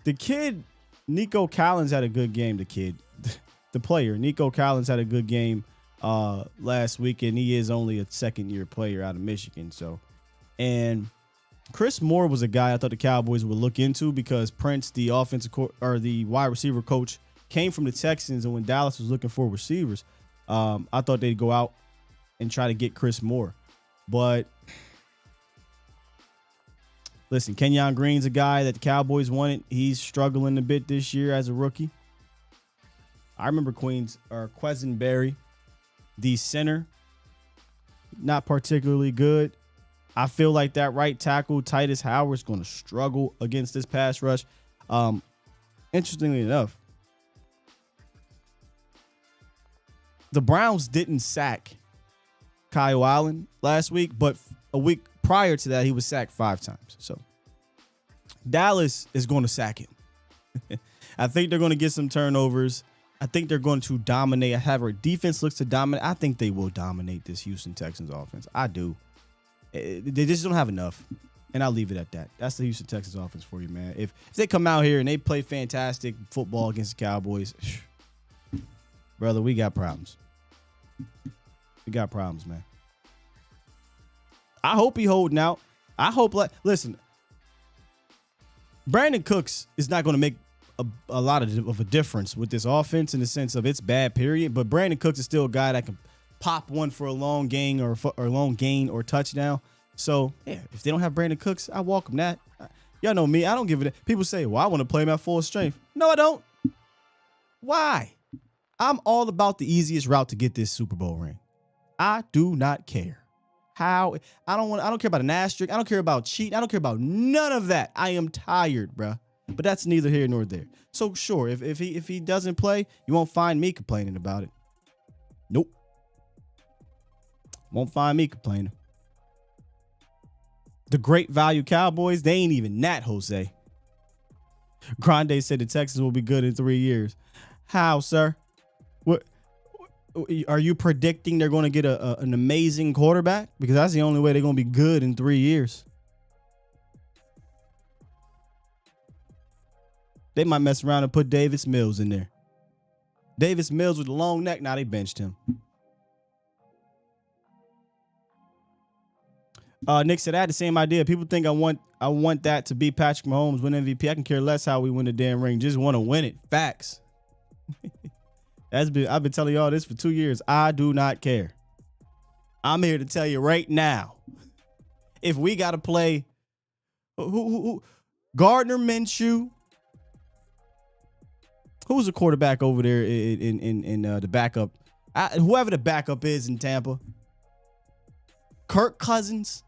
The kid, Nico Collins, had a good game. The player, Nico Collins, had a good game last week, and he is only a second-year player out of Michigan. And Chris Moore was a guy I thought the Cowboys would look into because Prince, the the wide receiver coach, came from the Texans, and when Dallas was looking for receivers, I thought they'd go out and try to get Chris Moore. But listen, Kenyon Green's a guy that the Cowboys wanted. He's struggling a bit this year as a rookie. I remember Quesenberry, the center, not particularly good. I feel like that right tackle, Titus Howard, is going to struggle against this pass rush. Interestingly enough, the Browns didn't sack Kyle Allen last week, but a week prior to that, he was sacked 5 times. So Dallas is going to sack him. I think they're going to get some turnovers. I think they're going to dominate. However, defense looks to dominate. I think they will dominate this Houston Texans offense. I do. They just don't have enough. And I'll leave it at that. That's the Houston Texans offense for you, man. If they come out here and they play fantastic football against the Cowboys, brother, we got problems. We got problems, man. I hope he holding out. I hope, listen, Brandon Cooks is not going to make a lot of a difference with this offense in the sense of it's bad, period. But Brandon Cooks is still a guy that can pop one for a long gain or touchdown. So, yeah, if they don't have Brandon Cooks, I welcome that. Y'all know me. I don't give it. People say, well, I want to play him at full strength. No, I don't. Why? I'm all about the easiest route to get this Super Bowl ring. I do not care how. I don't care about an asterisk. I don't care about cheating. I don't care about none of that. I am tired, bruh. But that's neither here nor there. So, sure, if he doesn't play, you won't find me complaining about it. Nope. Won't find me complaining. The great value Cowboys, they ain't even that, Jose. Grande said the Texans will be good in 3 years. How, sir? What are you predicting they're going to get an amazing quarterback? Because that's the only way they're going to be good in 3 years. They might mess around and put Davis Mills in there. Davis Mills with a long neck. Now they benched him. Nick said, I had the same idea. People think I want that to be Patrick Mahomes win MVP. I can care less how we win the damn ring. Just want to win it. Facts. I've been telling y'all this for 2 years. I do not care. I'm here to tell you right now. If we got to play who Gardner Minshew, who's the quarterback over there in the backup? Whoever the backup is in Tampa. Kirk Cousins.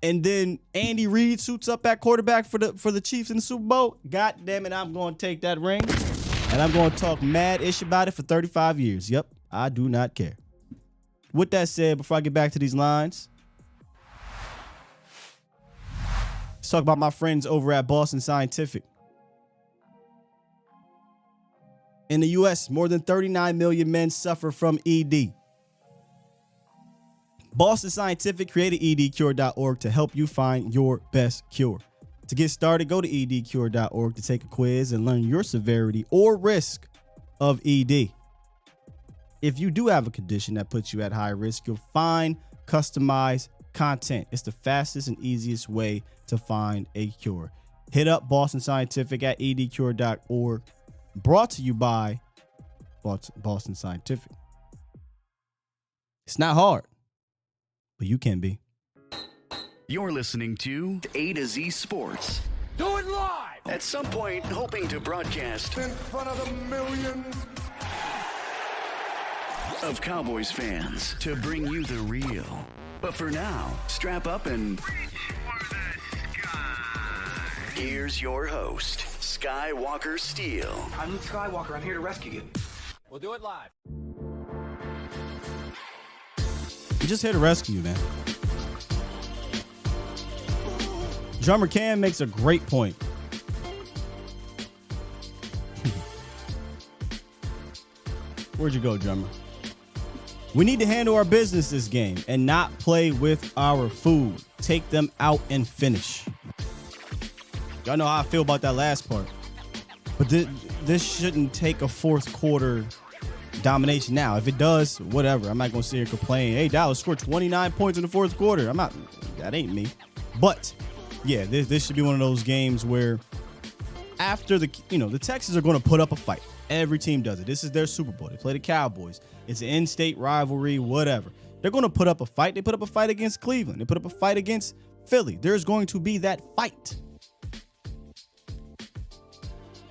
And then Andy Reid suits up at quarterback for the Chiefs in the Super Bowl. God damn it, I'm going to take that ring. And I'm going to talk mad-ish about it for 35 years. Yep, I do not care. With that said, before I get back to these lines, let's talk about my friends over at Boston Scientific. In the U.S., more than 39 million men suffer from ED. Boston Scientific created edcure.org to help you find your best cure. To get started, go to edcure.org to take a quiz and learn your severity or risk of ED. If you do have a condition that puts you at high risk, you'll find customized content. It's the fastest and easiest way to find a cure. Hit up Boston Scientific at edcure.org. Brought to you by Boston Scientific. It's not hard, but you can be. You're listening to A to Z Sports. Do it live! At some point, hoping to broadcast in front of the millions. of Cowboys fans to bring you the real. But for now, strap up and here's your host, Skywalker Steele. I'm Luke Skywalker. I'm here to rescue you. We'll do it live. I'm just here to rescue you, man. Drummer Cam makes a great point. Where'd you go, drummer? We need to handle our business this game and not play with our food. Take them out and finish. Y'all know how I feel about that last part. But this shouldn't take a fourth quarter domination now. If it does, whatever. I'm not going to sit here and complain. Hey, Dallas scored 29 points in the fourth quarter. That ain't me. But, yeah, this should be one of those games where after the Texans are going to put up a fight. Every team does it. This is their Super Bowl. They play the Cowboys. It's an in-state rivalry, whatever. They're going to put up a fight. They put up a fight against Cleveland. They put up a fight against Philly. There's going to be that fight.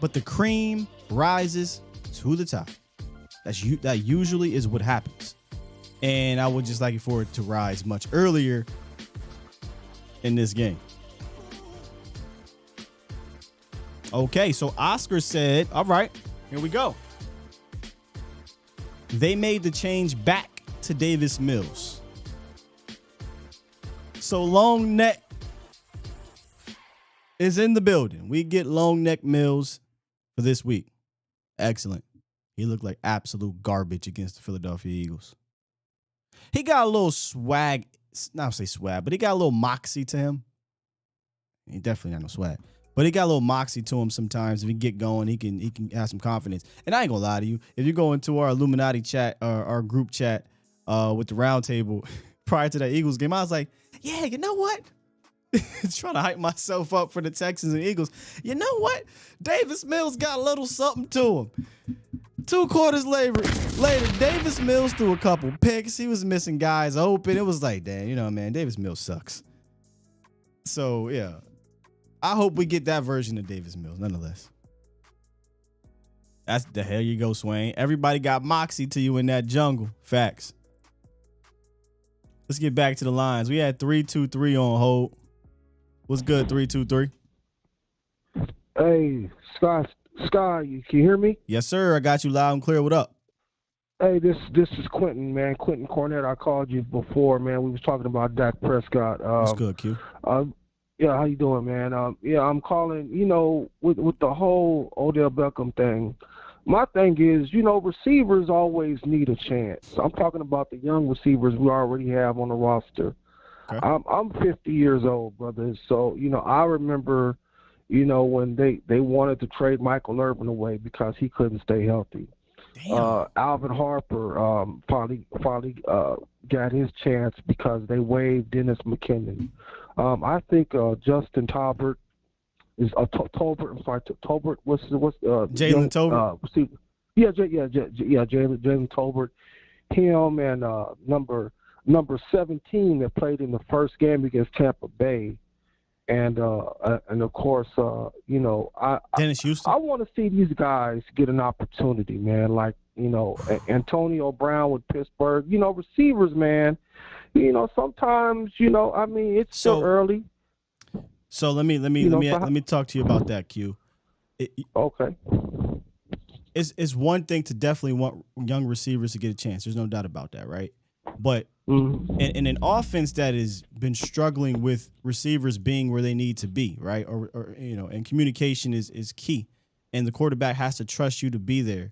But the cream rises to the top. That usually is what happens. And I would just like it for it to rise much earlier in this game. Okay, so Oscar said, all right, here we go. They made the change back to Davis Mills. So Long Neck is in the building. We get Long Neck Mills for this week. Excellent. He looked like absolute garbage against the Philadelphia Eagles. He got a little swag, not say swag, but he got a little moxie to him. He definitely got no swag. But he got a little moxie to him sometimes. If he get going, he can have some confidence. And I ain't gonna lie to you. If you go into our Illuminati chat, our group chat with the round table prior to that Eagles game, I was like, yeah, you know what? Trying to hype myself up for the Texans and Eagles. You know what? Davis Mills got a little something to him. 2 quarters later, Davis Mills threw a couple picks. He was missing guys open. It was like, damn, man, Davis Mills sucks. So, yeah. I hope we get that version of Davis Mills, nonetheless. That's the hell you go, Swain. Everybody got moxie to you in that jungle. Facts. Let's get back to the lines. We had 323 on hold. What's good, 323? Hey, Sky, you can you hear me? Yes, sir. I got you loud and clear. What up? Hey, this is Quentin, man. Quentin Cornett. I called you before, man. We was talking about Dak Prescott. What's good, Q? Yeah, how you doing, man? I'm calling, with the whole Odell Beckham thing. My thing is, receivers always need a chance. I'm talking about the young receivers we already have on the roster. Okay. I'm 50 years old, brother. So, I remember, when they wanted to trade Michael Irvin away because he couldn't stay healthy. Alvin Harper finally got his chance because they waived Dennis McKinnon. I think Justin Tolbert is Tolbert. I'm sorry, Tolbert. What's Jalen Tolbert? Jalen Tolbert. Him and number 17 that played in the first game against Tampa Bay, and of course, Dennis Houston. I want to see these guys get an opportunity, man. Like Antonio Brown with Pittsburgh. Receivers, man. Sometimes, it's still early. So let me talk to you about that, Q. Okay. It's one thing to definitely want young receivers to get a chance. There's no doubt about that, right? But in an offense that has been struggling with receivers being where they need to be, right? Or and communication is key, and the quarterback has to trust you to be there.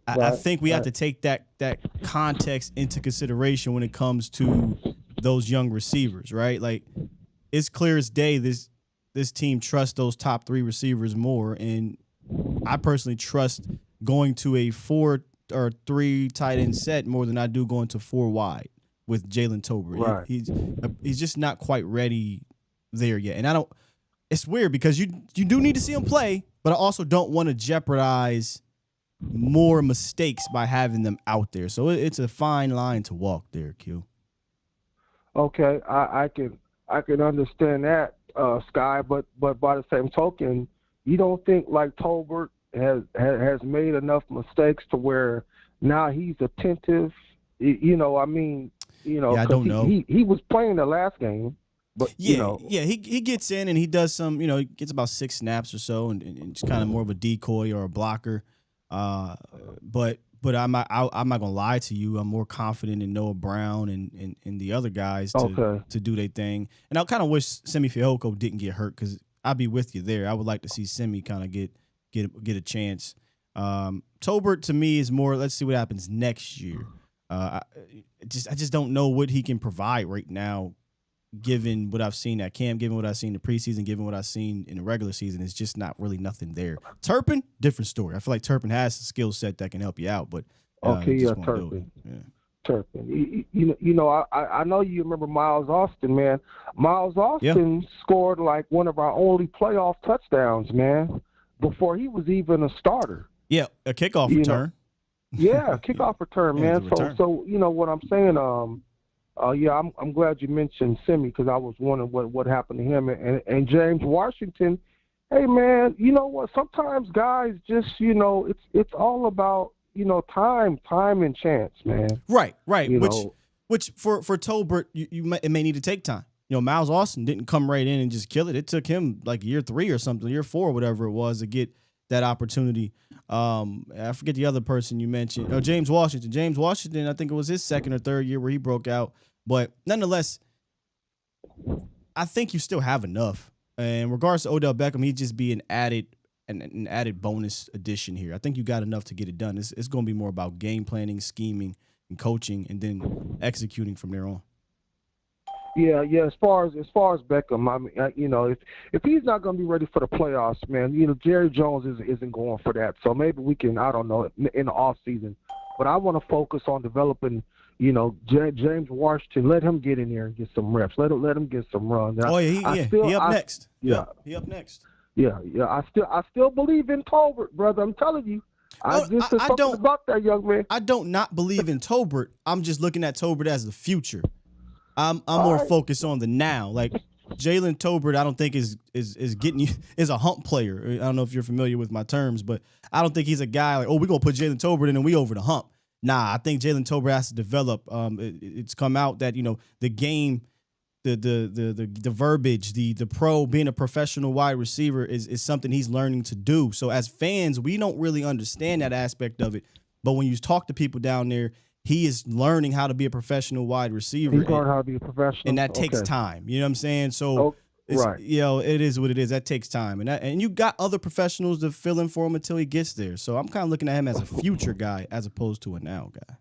I think we have to take that context into consideration when it comes to those young receivers, right? Like, it's clear as day this team trusts those top 3 receivers more, and I personally trust going to a 4 or 3 tight end set more than I do going to 4 wide with Jalen Tolbert. Right. He's just not quite ready there yet, and it's weird because you do need to see him play, but I also don't want to jeopardize more mistakes by having them out there. So it's a fine line to walk there, Q. Okay, I can understand that, Sky, but by the same token, you don't think like Tolbert has made enough mistakes to where now he's attentive. You know, I mean, you know, I don't know. He was playing the last game, but you know, he gets in and he does some. You know, he gets about 6 snaps or so, and just kind of more of a decoy or a blocker. But I'm not gonna lie to you. I'm more confident in Noah Brown and the other guys to do their thing. And I kind of wish Semi Fehoko didn't get hurt, because I'd be with you there. I would like to see Semi kind of get a chance. Tolbert to me is more, let's see what happens next year. I just don't know what he can provide right now, given what I've seen at camp, given what I've seen in the preseason, given what I've seen in the regular season. It's just not really nothing there. Turpin, different story. I feel like Turpin has a skill set that can help you out, but Turpin. Turpin. You know, I know you remember Miles Austin, man. Miles Austin scored like one of our only playoff touchdowns, man, before he was even a starter. Yeah, a kickoff return. Yeah, kickoff return, man. So you know what I'm saying. I'm glad you mentioned Semi, because I was wondering what happened to him and James Washington. Hey, man, you know what? Sometimes guys just, you know, it's all about, you know, time and chance, man. Right. Which for Tolbert, it may need to take time. You know, Miles Austin didn't come right in and just kill it. It took him like year 3 or something, year 4, whatever it was, to get that opportunity. I forget the other person you mentioned. Oh, James Washington. James Washington, I think it was his 2nd or 3rd year where he broke out. But nonetheless, I think you still have enough. And in regards to Odell Beckham, he'd just be an added bonus addition here. I think you got enough to get it done. It's going to be more about game planning, scheming, and coaching, and then executing from there on. Yeah. As far as Beckham, I mean, you know, if he's not going to be ready for the playoffs, man, you know, Jerry Jones isn't going for that. So maybe we can, I don't know, in the off season. But I want to focus on developing, you know, James Washington. Let him get in there and get some reps. Let him get some runs. He up next. Yeah, he up next. Yeah. I still believe in Tolbert, brother. I'm telling you. I don't about that young man. I don't not believe in Tolbert. I'm just looking at Tolbert as the future. I'm more focused on the now. Like Jalen Tolbert, I don't think is getting you is a hump player. I don't know if you're familiar with my terms, but I don't think he's a guy like, we're gonna put Jalen Tolbert in and we over the hump. Nah, I think Jalen Tolbert has to develop. It's come out that, you know, the game, the verbiage, the pro being a professional wide receiver is something he's learning to do. So as fans, we don't really understand that aspect of it. But when you talk to people down there, he is learning how to be a professional wide receiver. He's learning how to be a professional. And that takes time. You know what I'm saying? So, right. You know, it is what it is. That takes time. And you got other professionals to fill in for him until he gets there. So I'm kind of looking at him as a future guy as opposed to a now guy.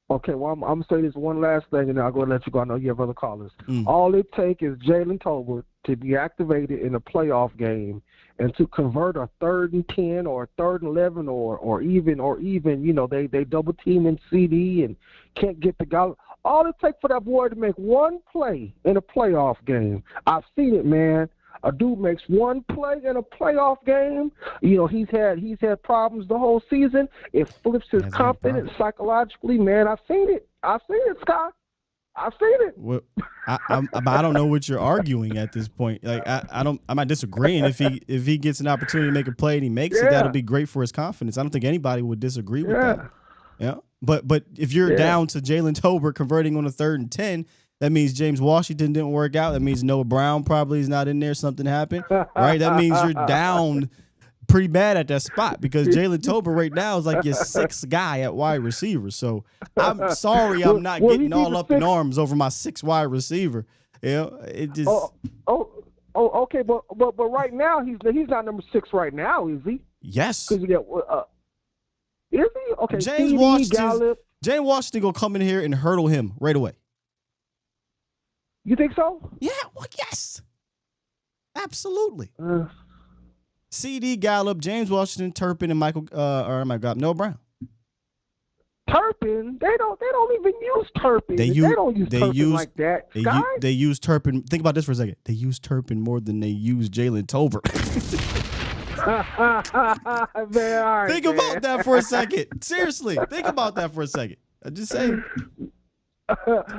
Okay, well, I'm going to say this one last thing, and then I'll go and let you go. I know you have other callers. All it takes is Jalen Tolbert to be activated in a playoff game and to convert a 3rd and 10 or a 3rd and 11 or even, you know, they double team in CD and can't get the guy. All it takes for that boy to make one play in a playoff game. I've seen it, man. A dude makes one play in a playoff game. You know, he's had problems the whole season. It flips his confidence psychologically, man. I've seen it, Scott. I've seen it. Well, I don't know what you're arguing at this point. Like I'm not disagreeing. If he gets an opportunity to make a play and he makes it, that'll be great for his confidence. I don't think anybody would disagree with that. Yeah. But if you're down to Jalen Tolbert converting on a 3rd and 10, that means James Washington didn't work out. That means Noah Brown probably is not in there. Something happened, right? That means you're down pretty bad at that spot, because Jalen Tolbert right now is like your 6th guy at wide receiver. So I'm sorry I'm not getting all up in arms over my 6th wide receiver. You know, it just. Okay, but right now he's not number 6 right now, is he? Yes. Because is he? Okay. James Washington gonna come in here and hurdle him right away. You think so? Yeah. Well, yes. Absolutely. CD, Gallup, James Washington, Turpin, and Noah Brown. Turpin? They don't even use Turpin. They don't use Turpin like that. They use Turpin. Think about this for a second. They use Turpin more than they use Jalen Tolbert. Man, all right, think about that for a second. Seriously, think about that for a second. I'm just saying.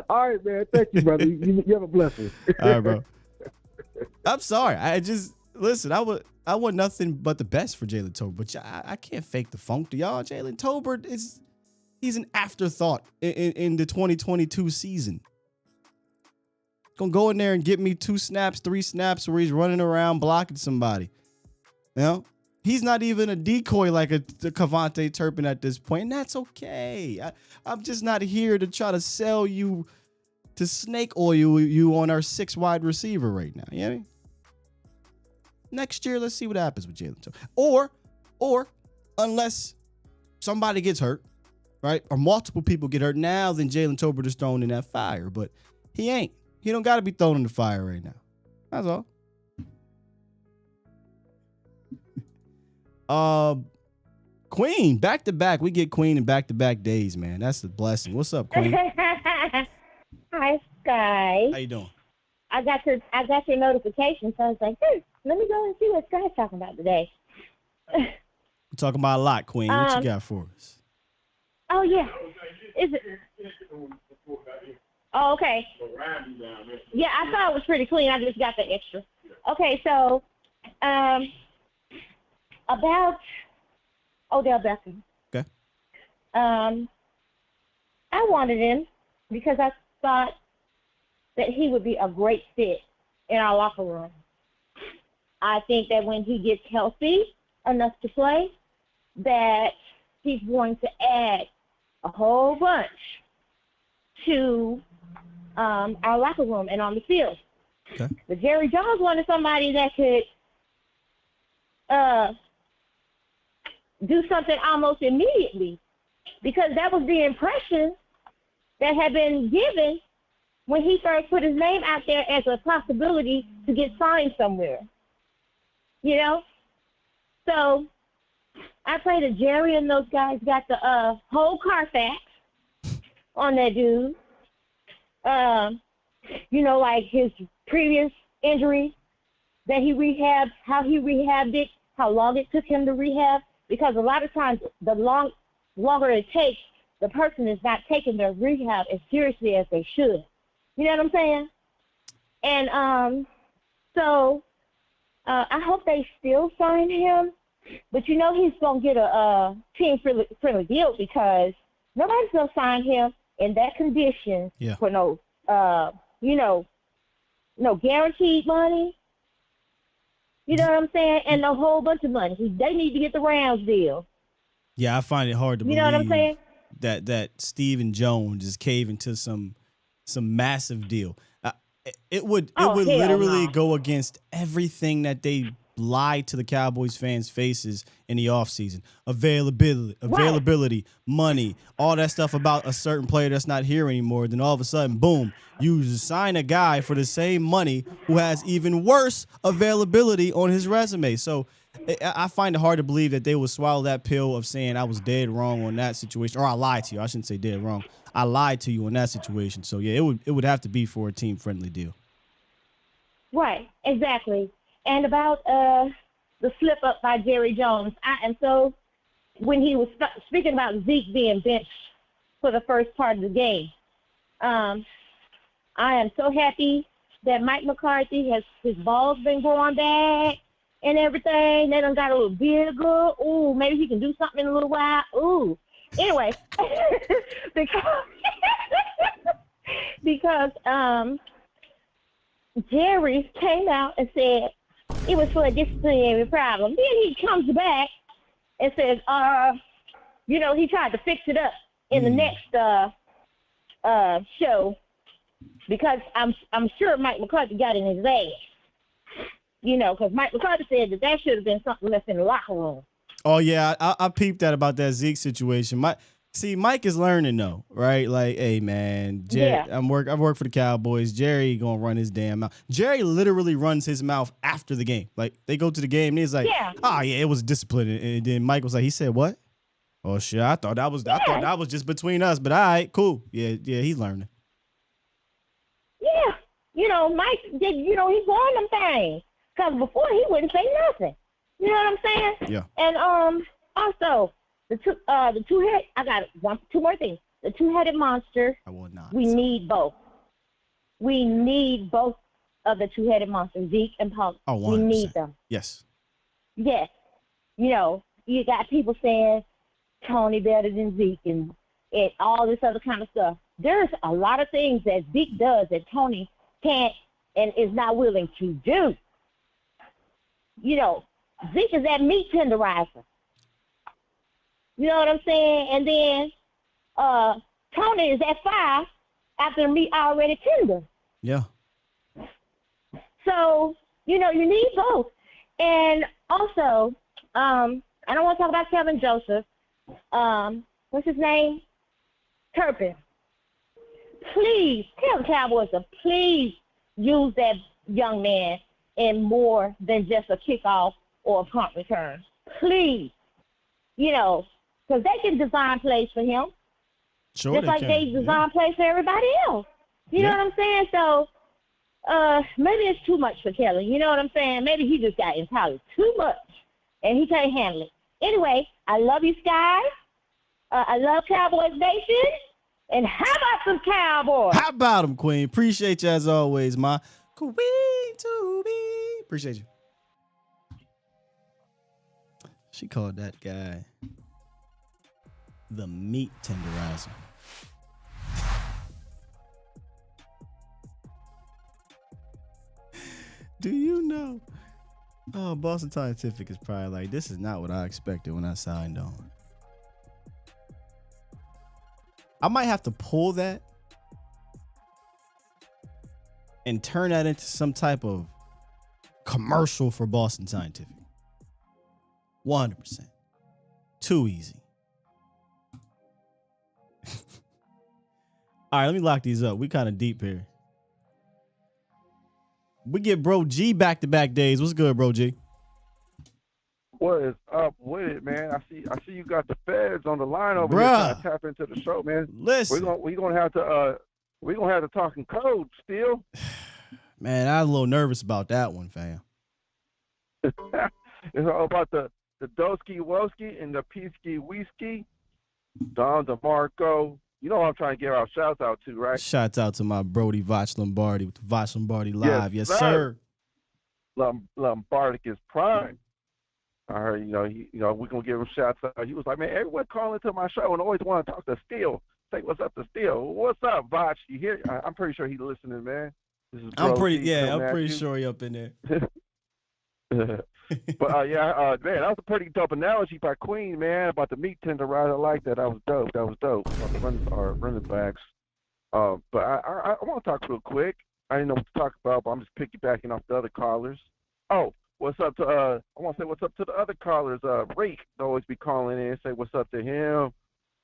All right, man. Thank you, brother. You have a blessing. All right, bro. I'm sorry. Listen, I want nothing but the best for Jalen Tolbert, but I can't fake the funk to y'all. Jalen Tolbert He's an afterthought in the 2022 season. Gonna go in there and get me 2 snaps, 3 snaps where he's running around blocking somebody. You know? He's not even a decoy like a Cavante Turpin at this point, and that's okay. I'm just not here to try to sell you, to snake oil you on our 6 wide receiver right now. You know what I mean? Next year, let's see what happens with Jalen Tolbert. Or unless somebody gets hurt, right? Or multiple people get hurt, now then Jalen Tolbert is thrown in that fire. But he ain't. He don't got to be thrown in the fire right now. That's all. Queen, back to back. We get Queen in back to back days, man. That's the blessing. What's up, Queen? Hi, Sky. How you doing? I got your notification, so I was like, let me go and see what Sky's talking about today. We're talking about a lot, Queen. What you got for us? Oh yeah. Is it? Oh, okay. Yeah, I thought it was pretty clean. I just got the extra. Okay, so about Odell Beckham. Okay. I wanted him because I thought that he would be a great fit in our locker room. I think that when he gets healthy enough to play, that he's going to add a whole bunch to our locker room and on the field. Okay. But Jerry Jones wanted somebody that could do something almost immediately, because that was the impression that had been given when he first put his name out there as a possibility to get signed somewhere. You know? So I pray that Jerry and those guys got the whole Carfax on that dude. You know, like his previous injury that he rehabbed, how he rehabbed it, how long it took him to rehab. Because a lot of times, the longer it takes, the person is not taking their rehab as seriously as they should. You know what I'm saying? And so I hope they still sign him. But you know he's going to get a team-friendly deal, because nobody's going to sign him in that condition for no guaranteed money. You know what I'm saying? And a whole bunch of money. They need to get the Rams deal. Yeah, I find it hard to believe what I'm saying? that Stephen Jones is caving to some massive deal. It would literally go against everything that they lied to the Cowboys fans' faces in the offseason. Availability, money, all that stuff about a certain player that's not here anymore. Then all of a sudden, boom, you sign a guy for the same money who has even worse availability on his resume. So I find it hard to believe that they would swallow that pill of saying I was dead wrong on that situation, or I lied to you. I shouldn't say dead wrong. I lied to you on that situation. So yeah, it would have to be for a team-friendly deal. Right, exactly. And about the slip up by Jerry Jones, when he was speaking about Zeke being benched for the first part of the game, I am so happy that Mike McCarthy his balls been growing back and everything. They done got a little bigger. Ooh, maybe he can do something in a little while. Ooh. Anyway, because Jerry came out and said it was for a disciplinary problem. Then he comes back and says, he tried to fix it up in the next show, because I'm sure Mike McCarthy got in his ass. Because Mike McCarthy said that should have been something left in the locker room. Oh yeah, I peeped that about that Zeke situation. Mike is learning though, right? Like, hey man, I've worked for the Cowboys. Jerry gonna run his damn mouth. Jerry literally runs his mouth after the game. Like they go to the game and he's like, it was discipline. And then Mike was like, he said what? Oh shit, I thought that was just between us. But all right, cool. Yeah, he's learning. Yeah, Mike did. He's on them things, because before he wouldn't say nothing. You know what I'm saying? Yeah. And also the two-head. I got two more things. The two-headed monster. I will not. We need both. We need both of the two-headed monsters, Zeke and Paul. Oh, 100%. We need them. Yes. Yes. You got people saying Tony better than Zeke, and and all this other kind of stuff. There's a lot of things that Zeke does that Tony can't and is not willing to do. You know, Zeke is that meat tenderizer. You know what I'm saying? And then Tony is at 5 after the meat already tender. Yeah. So, you know, you need both. And also, I don't want to talk about Kelvin Joseph. What's his name? Turpin. Please, tell the Cowboys to please use that young man in more than just a kickoff or a punt return. Please. You know, because they can design plays for him. Sure, just like they design plays for everybody else. You know what I'm saying? So, maybe it's too much for Kelly. You know what I'm saying? Maybe he just got entirely too much, and he can't handle it. Anyway, I love you, Sky. I love Cowboys Nation. And how about some Cowboys? How about them, Queen? Appreciate you as always, my Queen to be. Appreciate you. She called that guy the meat tenderizer. Do you know? Oh, Boston Scientific is probably like, this is not what I expected when I signed on. I might have to pull that and turn that into some type of commercial for Boston Scientific. 100%. Too easy. All right, let me lock these up. We kind of deep here. We get Bro G back-to-back days. What's good, Bro G? What is up with it, man? I see you got the feds on the line over Bruh. here trying to tap into the show, man. Listen. We're gonna have to talk in code still. Man, I was a little nervous about that one, fam. It's all about the Doski Woski and the Peasky Whiskey. Don DeMarco. You know what I'm trying to give our shouts out to, right? Shouts out to my Brody Voch Lombardi with the Voch Lombardi Live. Yes, sir. Lombardicus Prime. I heard, we're going to give him shouts out. He was like, man, everyone call into my show and always want to talk to Steele. Say, what's up to Steele? What's up, Voch? You hear? I'm pretty sure he's listening, man. This is I'm pretty sure he up in there. But, man, that was a pretty dope analogy by Queen, man, about the meat tenderizer. I like that. That was dope. About the running backs. But I want to talk real quick. I didn't know what to talk about, but I'm just piggybacking off the other callers. Oh, what's up to I want to say what's up to the other callers. Rake always be calling in and say what's up to him.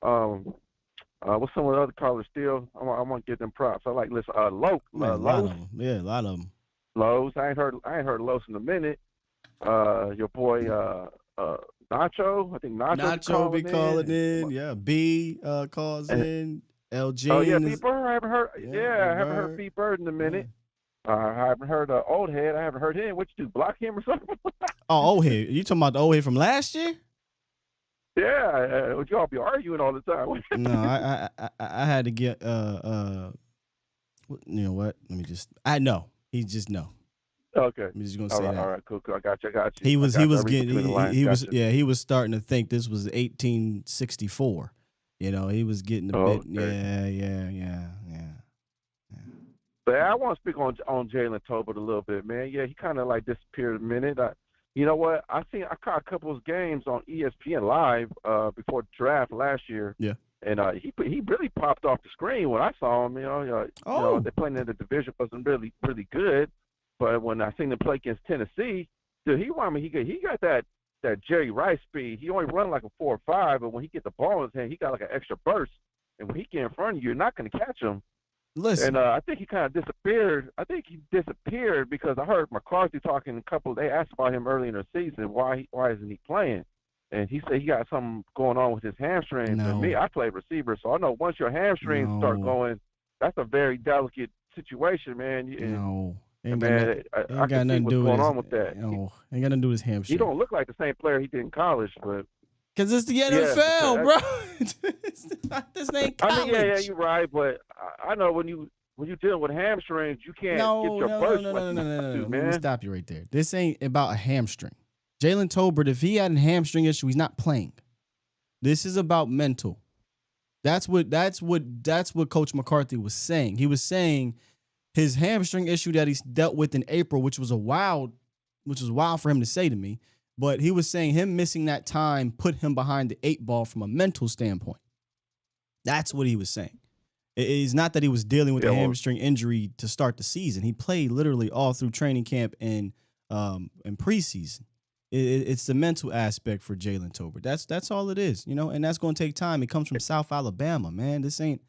What's some of the other callers still? I want to give them props. I like listen. Lowe's. A lot of them. Yeah, a lot of them. Lowe's. I ain't heard Lowe's in a minute. Your boy Nacho. I think Nacho be calling in. Yeah, B calls in. LG. Oh yeah, B Bird. I haven't heard. I haven't heard B Bird in a minute. I haven't heard Old Head. I haven't heard him. What you do? Block him or something? Old Head. You talking about the Old Head from last year? Yeah. Would y'all be arguing all the time? No, I had to get you know what? Let me just. I know. He just know. Okay. I'm just gonna say that. All right, cool. I got you. He was starting to think this was 1864. You know, he was getting a bit. Okay. Yeah. But I want to speak on Jalen Tolbert a little bit, man. Yeah, he kind of like disappeared a minute. You know what? I caught a couple of games on ESPN Live before the draft last year. Yeah. And he really popped off the screen when I saw him. You know, they playing in the division wasn't really good. But when I seen him play against Tennessee, dude, he got that Jerry Rice speed. He only run like a 4.5, but when he get the ball in his hand, he got like an extra burst. And when he get in front of you, you're not going to catch him. Listen. And I think he kind of disappeared. I think he disappeared because I heard McCarthy talking They asked about him early in the season. Why isn't he playing? And he said he got something going on with his hamstrings. No. And me, I play receiver, so I know once your hamstrings start going, that's a very delicate situation, man. No. Ain't got nothing to do with on with that. No, ain't got nothing to do with his hamstring. He don't look like the same player he did in college, but because it's the NFL, bro. This ain't college. I mean, yeah, you're right, but I know when you're dealing with hamstrings, you can't get your burst. No. Let me stop you right there. This ain't about a hamstring. Jalen Tolbert, if he had a hamstring issue, he's not playing. This is about mental. That's what Coach McCarthy was saying. He was saying his hamstring issue that he dealt with in April, which was wild for him to say to me. But he was saying him missing that time put him behind the 8 ball from a mental standpoint. That's what he was saying. It's not that he was dealing with a hamstring injury to start the season. He played literally all through training camp and preseason. It's the mental aspect for Jalen Tolbert. That's all it is, and that's going to take time. It comes from South Alabama, man. This ain't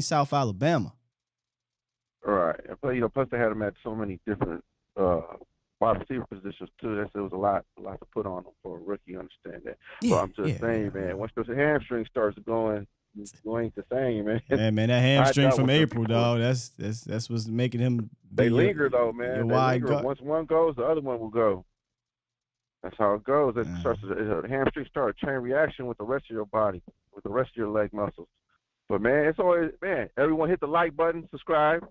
South Alabama. All right. Plus they had him at so many different wide receiver positions too. There was a lot to put on him for a rookie. Understand that? Yeah, but I'm just saying, man. Once the hamstring starts going, you ain't the same, man. Yeah, man, that hamstring from April, dog. That's what's making him. They linger though, man. They linger. Once one goes, the other one will go. That's how it goes. The hamstring starts a chain reaction with the rest of your body, with the rest of your leg muscles. But man, it's always everyone hit the like button, subscribe.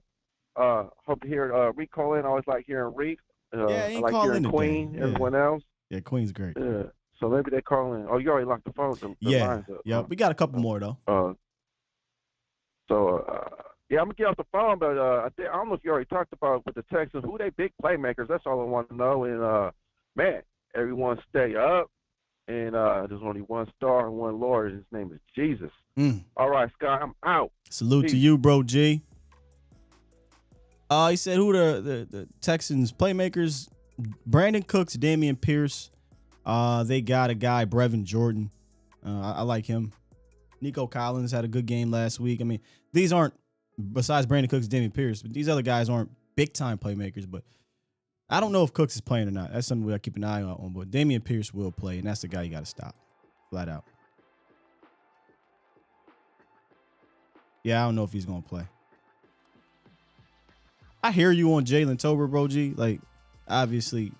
Hope to hear Reek call in. I always like hearing Reek. I like hearing Queen. Yeah. Everyone else. Yeah, Queen's great. Yeah. So maybe they call in. Oh, you already locked the phones. Lines up. Yeah, we got a couple more though. I'm gonna get off the phone, but I don't know if you already talked about with the Texans who they big playmakers. That's all I want to know. And man, everyone stay up. And there's only one star and one Lord. His name is Jesus. All right, Scott, I'm out. Salute Peace. to you, bro, G. He said who the Texans playmakers: Brandon Cooks, Dameon Pierce. They got a guy, Brevin Jordan. I like him. Nico Collins had a good game last week. I mean, these aren't, besides Brandon Cooks, Dameon Pierce, but these other guys aren't big time playmakers. But I don't know if Cooks is playing or not. That's something we got to keep an eye on. But Dameon Pierce will play, and that's the guy you got to stop, flat out. Yeah, I don't know if he's gonna play. I hear you on Jalen Tolbert, bro, G. Like, obviously,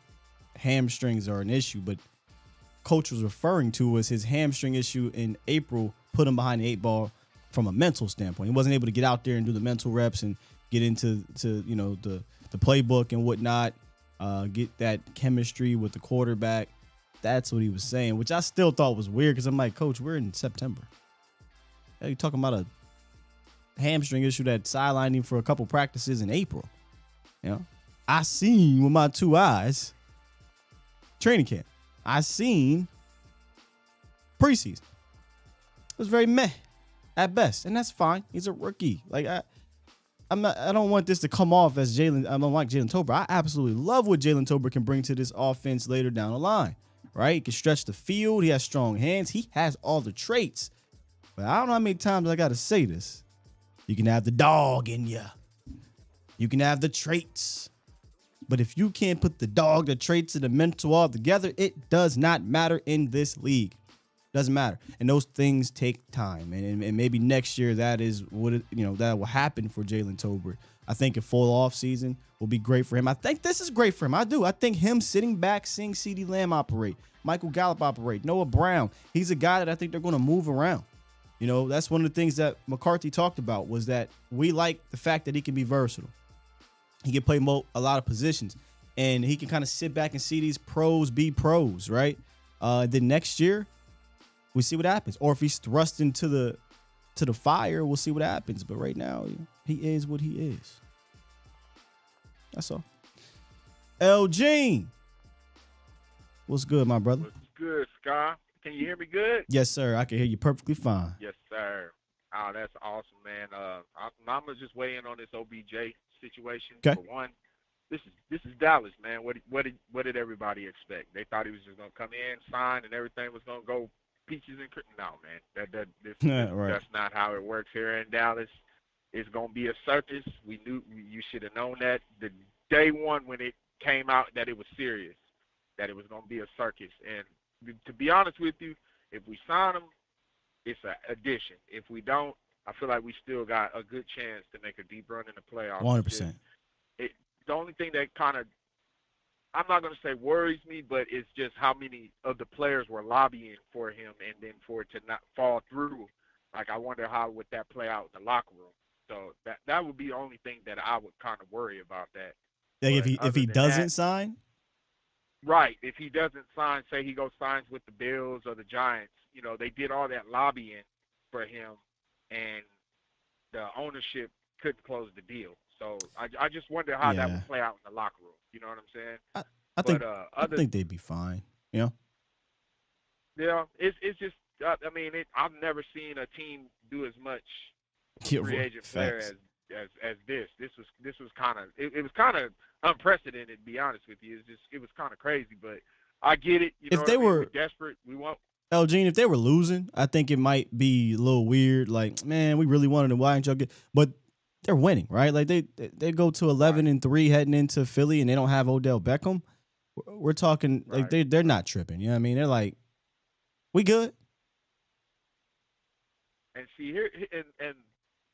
hamstrings are an issue, but coach was referring to was his hamstring issue in April put him behind the 8 ball from a mental standpoint. He wasn't able to get out there and do the mental reps and get into the playbook and whatnot, get that chemistry with the quarterback. That's what he was saying, which I still thought was weird because I'm like, Coach, we're in September. Are you talking about a hamstring issue that sidelined him for a couple practices in April? I seen with my 2 eyes training camp. I seen preseason. It was very meh at best, and that's fine. He's a rookie. Like I don't want this to come off as Jalen. I don't like Jalen Tolbert. I absolutely love what Jalen Tolbert can bring to this offense later down the line. Right? He can stretch the field. He has strong hands. He has all the traits. But I don't know how many times I got to say this. You can have the dog in you. You can have the traits. But if you can't put the dog, the traits, and the mental all together, it does not matter in this league. Doesn't matter. And those things take time. And maybe next year that is what that will happen for Jalen Tolbert. I think a full off season will be great for him. I think this is great for him. I do. I think him sitting back, seeing CeeDee Lamb operate, Michael Gallup operate, Noah Brown. He's a guy that I think they're going to move around. That's one of the things that McCarthy talked about was that we like the fact that he can be versatile. He can play a lot of positions, and he can kind of sit back and see these pros be pros, right? Then next year, we see what happens. Or if he's thrust into the fire, we'll see what happens. But right now, he is what he is. That's all. LG, what's good, my brother? What's good, Scott? Can you hear me good? Yes, sir. I can hear you perfectly fine. Yes, sir. Oh, that's awesome, man. I'm gonna just weigh in on this OBJ situation. Okay. For one, this is Dallas, man. What did everybody expect? They thought he was just gonna come in, sign, and everything was gonna go peaches and cream. No, man. Right. That's not how it works here in Dallas. It's gonna be a circus. We knew you should have known that the day one when it came out that it was serious, that it was gonna be a circus. And to be honest with you, if we sign him, it's an addition. If we don't, I feel like we still got a good chance to make a deep run in the playoffs. 100%. The only thing that kind of, I'm not going to say worries me, but it's just how many of the players were lobbying for him, and then for it to not fall through. Like, I wonder how would that play out in the locker room. So that would be the only thing that I would kind of worry about that. Like if he doesn't sign? Right. If he doesn't sign, say he goes signs with the Bills or the Giants, they did all that lobbying for him and the ownership couldn't close the deal. So I just wonder how that Yeah. would play out in the locker room. You know what I'm saying? I think they'd be fine. You know? Yeah, it's just I've never seen a team do as much Yeah, free agent player facts. as this. This was kind of it was kind of unprecedented. To be honest with you, it was kind of crazy, but I get it. You know If they what I mean? were- We're desperate. We want. Elgene, if they were losing, I think it might be a little weird. Like, man, we really wanted him. Why didn't y'all get? But they're winning, right? Like they go to 11-3 heading into Philly, and they don't have Odell Beckham. We're talking like they're not tripping. You know what I mean? They're like, we good. And see here, and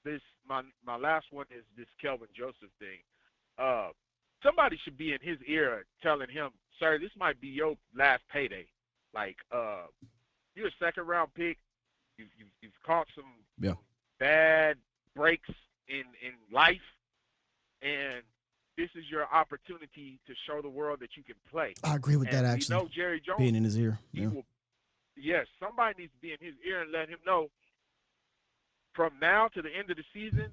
this my last one is this Kelvin Joseph thing. Somebody should be in his ear telling him, sir, this might be your last payday. Like, you're a second round pick. You've caught some bad breaks in life, and this is your opportunity to show the world that you can play. I agree with that, actually. You know Jerry Jones Being in his ear. Yeah. Yes, somebody needs to be in his ear and let him know from now to the end of the season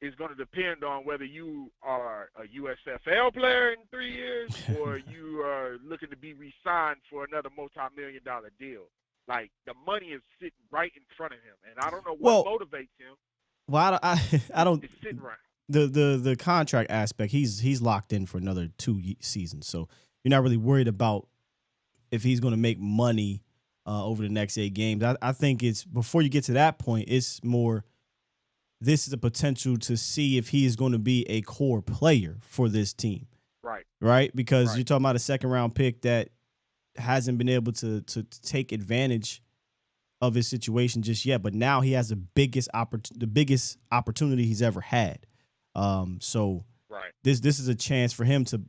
is going to depend on whether you are a USFL player in 3 years or you are looking to be re-signed for another multi-million-dollar deal. Like, the money is sitting right in front of him, and I don't know what motivates him. Well, I don't. It's sitting right. The contract aspect, he's locked in for another 2 seasons, so you're not really worried about if he's going to make money over the next 8 games. I think it's before you get to that point, it's more. This is a potential to see if he is going to be a core player for this team. Right? Because you're talking about a second round pick that hasn't been able to take advantage of his situation just yet, but now he has the biggest opportunity he's ever had. So this is a chance for him to,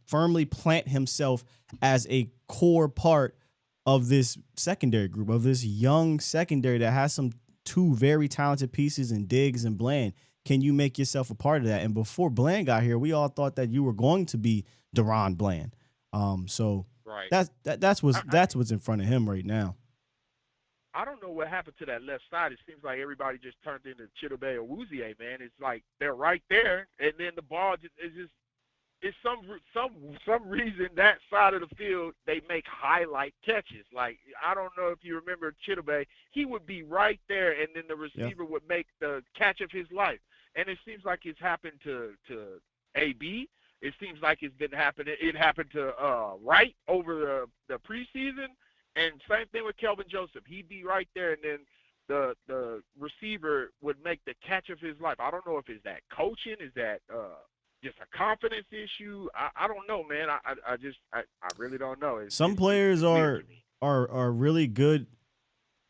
firmly plant himself as a core part of this secondary group, of this young secondary that has some 2 very talented pieces in Diggs and Bland. Can you make yourself a part of that? And before Bland got here, we all thought that you were going to be Daron Bland. So that's what's in front of him right now. I don't know what happened to that left side. It seems like everybody just turned into Chidobe Awuzie, man. It's like they're right there, and then the ball it's some reason that side of the field they make highlight catches. Like, I don't know if you remember Chidobe, he would be right there, and then the receiver would make the catch of his life. And it seems like it's happened to AB. It seems like it's been happening. It happened to Wright over the preseason, and same thing with Kelvin Joseph. He'd be right there, and then the receiver would make the catch of his life. I don't know if it's that coaching, is that just a confidence issue. I don't know, man. I really don't know. Some players are really good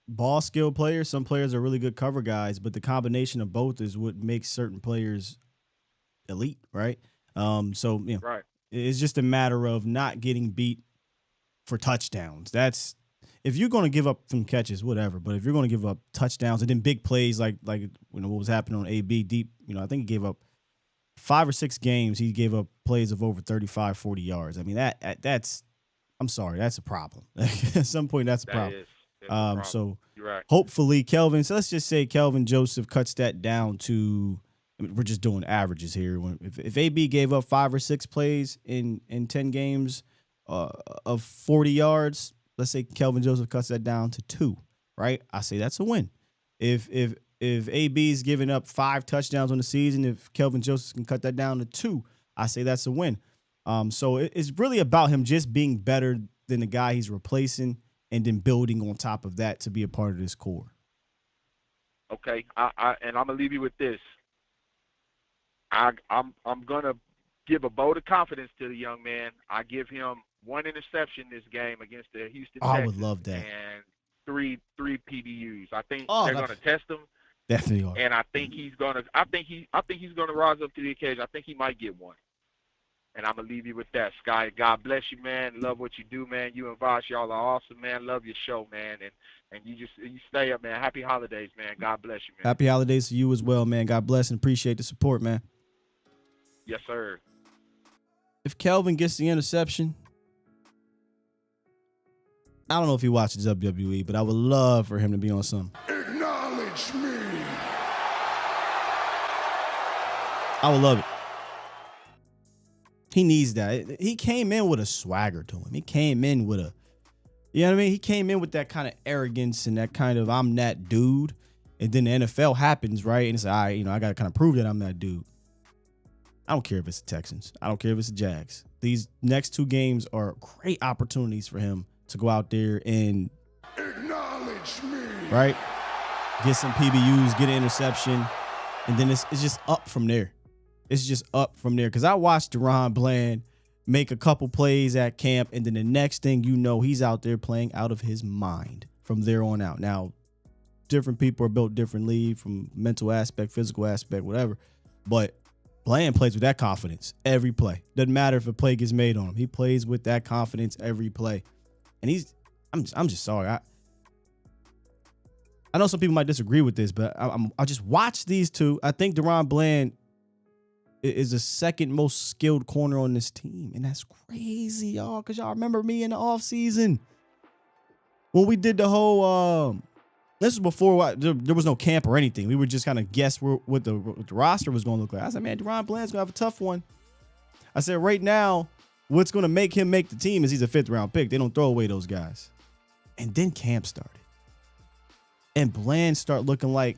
ball skill players. Some players are really good cover guys, but the combination of both is what makes certain players elite, right? So it's just a matter of not getting beat for touchdowns. That's if you're going to give up some catches, whatever. But if you're going to give up touchdowns and then big plays like what was happening on AB deep, I think he gave up 5 or 6 games. He gave up plays of over 35, 40 yards. I mean that's I'm sorry, that's a problem. At some point, that's a problem. So hopefully Kelvin. So let's just say Kelvin Joseph cuts that down to. We're just doing averages here. If AB gave up 5 or 6 plays in 10 games of 40 yards, let's say Kelvin Joseph cuts that down to 2, right? I say that's a win. If AB's giving up 5 touchdowns on the season, if Kelvin Joseph can cut that down to 2, I say that's a win. So it's really about him just being better than the guy he's replacing and then building on top of that to be a part of this core. Okay, and I'm gonna leave you with this. I'm gonna give a vote of confidence to the young man. I give him 1 interception this game against the Houston Texans. I would love that. And three PBUs. I think they're gonna test him. Definitely are. And I think he's gonna rise up to the occasion. I think he might get 1. And I'm gonna leave you with that, Sky. God bless you, man. Love what you do, man. You and Vosh, y'all are awesome, man. Love your show, man. And you stay up, man. Happy holidays, man. God bless you, man. Happy holidays to you as well, man. God bless and appreciate the support, man. Yes, sir. If Kelvin gets the interception, I don't know if he watches WWE, but I would love for him to be on some. Acknowledge I would love it. He needs that. He came in with a swagger to him. He came in with a, you know what I mean? He came in with that kind of arrogance and that kind of, I'm that dude. And then the NFL happens, right? And it's like, all right, I got to kind of prove that I'm that dude. I don't care if it's the Texans. I don't care if it's the Jags. These next 2 games are great opportunities for him to go out there and Acknowledge me. right, get some PBUs, get an interception, and then it's just up from there. It's just up from there. Because I watched Daron Bland make a couple plays at camp, and then the next thing you know, he's out there playing out of his mind from there on out. Now, different people are built differently from mental aspect, physical aspect, whatever. But Bland plays with that confidence every play. Doesn't matter if a play gets made on him. He plays with that confidence every play. And I'm just sorry. I know some people might disagree with this, but I just watch these two. I think Daron Bland is the second most skilled corner on this team. And that's crazy, y'all, because y'all remember me in the offseason when we did the whole this was before there was no camp or anything. We were just kind of guess what the roster was going to look like. I said, man, Daron Bland's going to have a tough one. I said, right now, what's going to make him make the team is he's a 5th-round pick. They don't throw away those guys. And then camp started. And Bland started looking like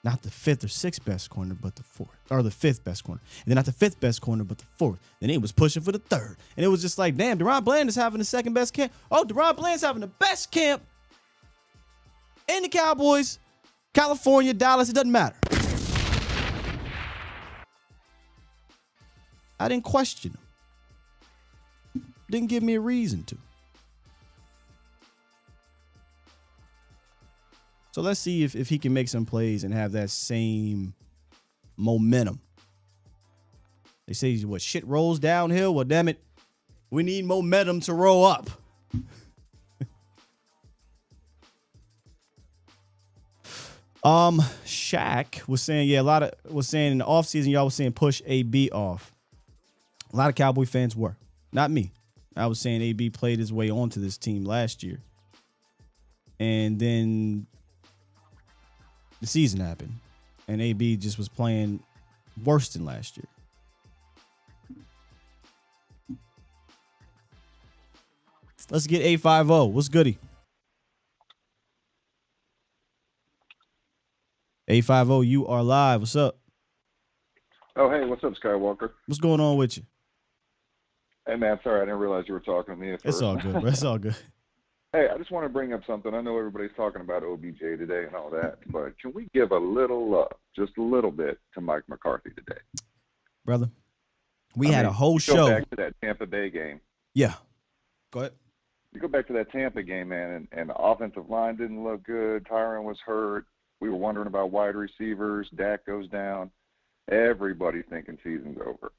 not the 5th or 6th best corner, but the 4th. Or the 5th best corner. And then not the 5th best corner, but the 4th. Then he was pushing for the 3rd. And it was just like, damn, Daron Bland is having the 2nd best camp. Oh, Daron Bland's having the best camp in the Cowboys, California, Dallas, it doesn't matter. I didn't question him. Didn't give me a reason to. So let's see if he can make some plays and have that same momentum. They say, what, shit rolls downhill? Well, damn it, we need momentum to roll up. Shaq was saying, yeah, was saying in the offseason, y'all was saying push AB off. A lot of Cowboy fans were. Not me. I was saying AB played his way onto this team last year. And then the season happened. And AB just was playing worse than last year. Let's get 850. What's goody? 850, you are live. What's up? Oh, hey, what's up, Skywalker? What's going on with you? Hey, man, sorry, I didn't realize you were talking to me at first. It's all good, bro. It's all good. Hey, I just want to bring up something. I know everybody's talking about OBJ today and all that, but can we give a little love, just a little bit, to Mike McCarthy today? Brother, we had a whole show. Go back to that Tampa Bay game. Yeah. Go ahead. You go back to that Tampa game, man, and the offensive line didn't look good. Tyron was hurt. We were wondering about wide receivers. Dak goes down. Everybody thinking season's over.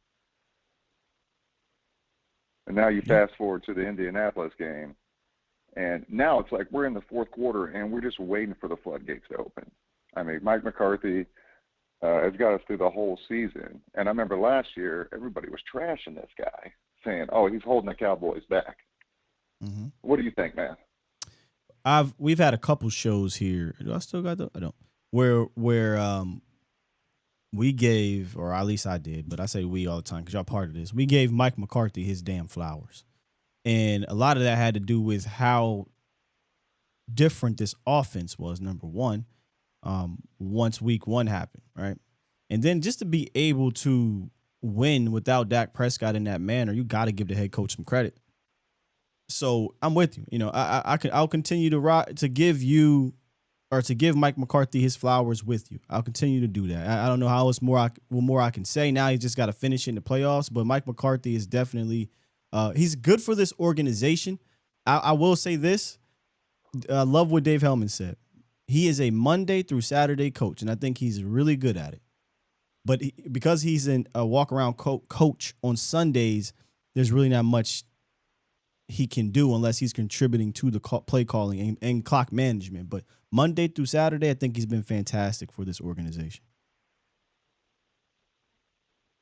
And now you fast forward to the Indianapolis game, and now it's like we're in the 4th quarter, and we're just waiting for the floodgates to open. I mean, Mike McCarthy has got us through the whole season. And I remember last year, everybody was trashing this guy, saying, oh, he's holding the Cowboys back. Mm-hmm. What do you think, man? We've had a couple shows here. Do I still got the? I don't. Where we gave, or at least I did, but I say we all the time because y'all part of this. We gave Mike McCarthy his damn flowers, and a lot of that had to do with how different this offense was. Number one, once week 1 happened, right, and then just to be able to win without Dak Prescott in that manner, you got to give the head coach some credit. So I'm with you. You know, I'll continue to give you, or to give Mike McCarthy his flowers with you. I'll continue to do that. I don't know how more I can say. Now he's just got to finish in the playoffs. But Mike McCarthy is definitely he's good for this organization. I will say this. I love what Dave Hellman said. He is a Monday through Saturday coach, and I think he's really good at it. But because he's a walk-around coach on Sundays, there's really not much he can do unless he's contributing to the play calling and clock management. But Monday through Saturday, I think he's been fantastic for this organization.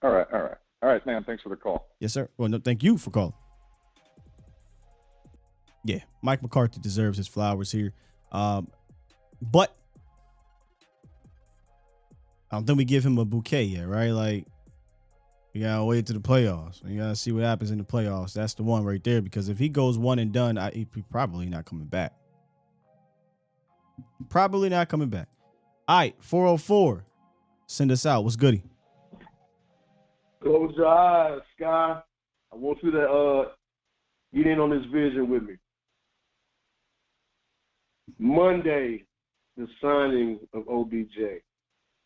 All right, man. Thanks for the call. Yes, sir. Well, no, thank you for calling. Yeah, Mike McCarthy deserves his flowers here. But I don't think we give him a bouquet yet, right? Like, we gotta wait to the playoffs. We gotta see what happens in the playoffs. That's the one right there. Because if he goes one and done, he probably not coming back. Probably not coming back. All right, 404. Send us out. What's goody? Close your eyes, Sky. I want you to get in on this vision with me. Monday, the signing of OBJ.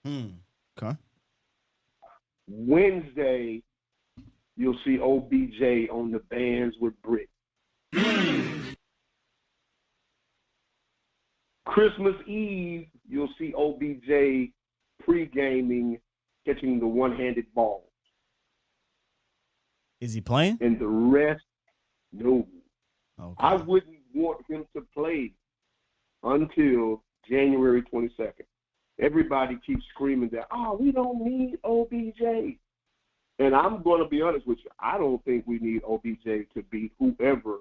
Okay. Wednesday, you'll see OBJ on the bands with Britt. Christmas Eve, you'll see OBJ pre-gaming, catching the one-handed ball. Is he playing? And the rest, no. Okay. I wouldn't want him to play until January 22nd. Everybody keeps screaming that, we don't need OBJ. And I'm going to be honest with you. I don't think we need OBJ to beat whoever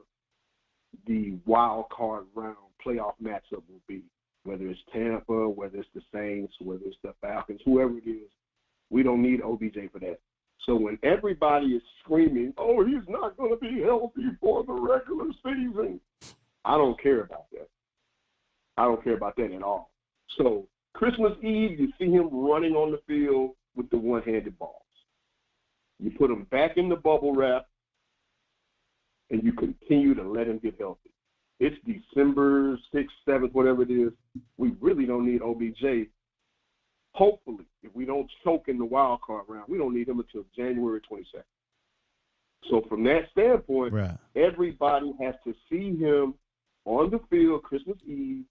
the wild card round playoff matchup will be, whether it's Tampa, whether it's the Saints, whether it's the Falcons, whoever it is. We don't need OBJ for that. So when everybody is screaming, he's not going to be healthy for the regular season, I don't care about that. I don't care about that at all. So Christmas Eve, you see him running on the field with the one-handed balls. You put him back in the bubble wrap, and you continue to let him get healthy. It's December 6th, 7th, whatever it is. We really don't need OBJ. Hopefully, if we don't choke in the wild card round, we don't need him until January 22nd. So from that standpoint, everybody has to see him on the field Christmas Eve,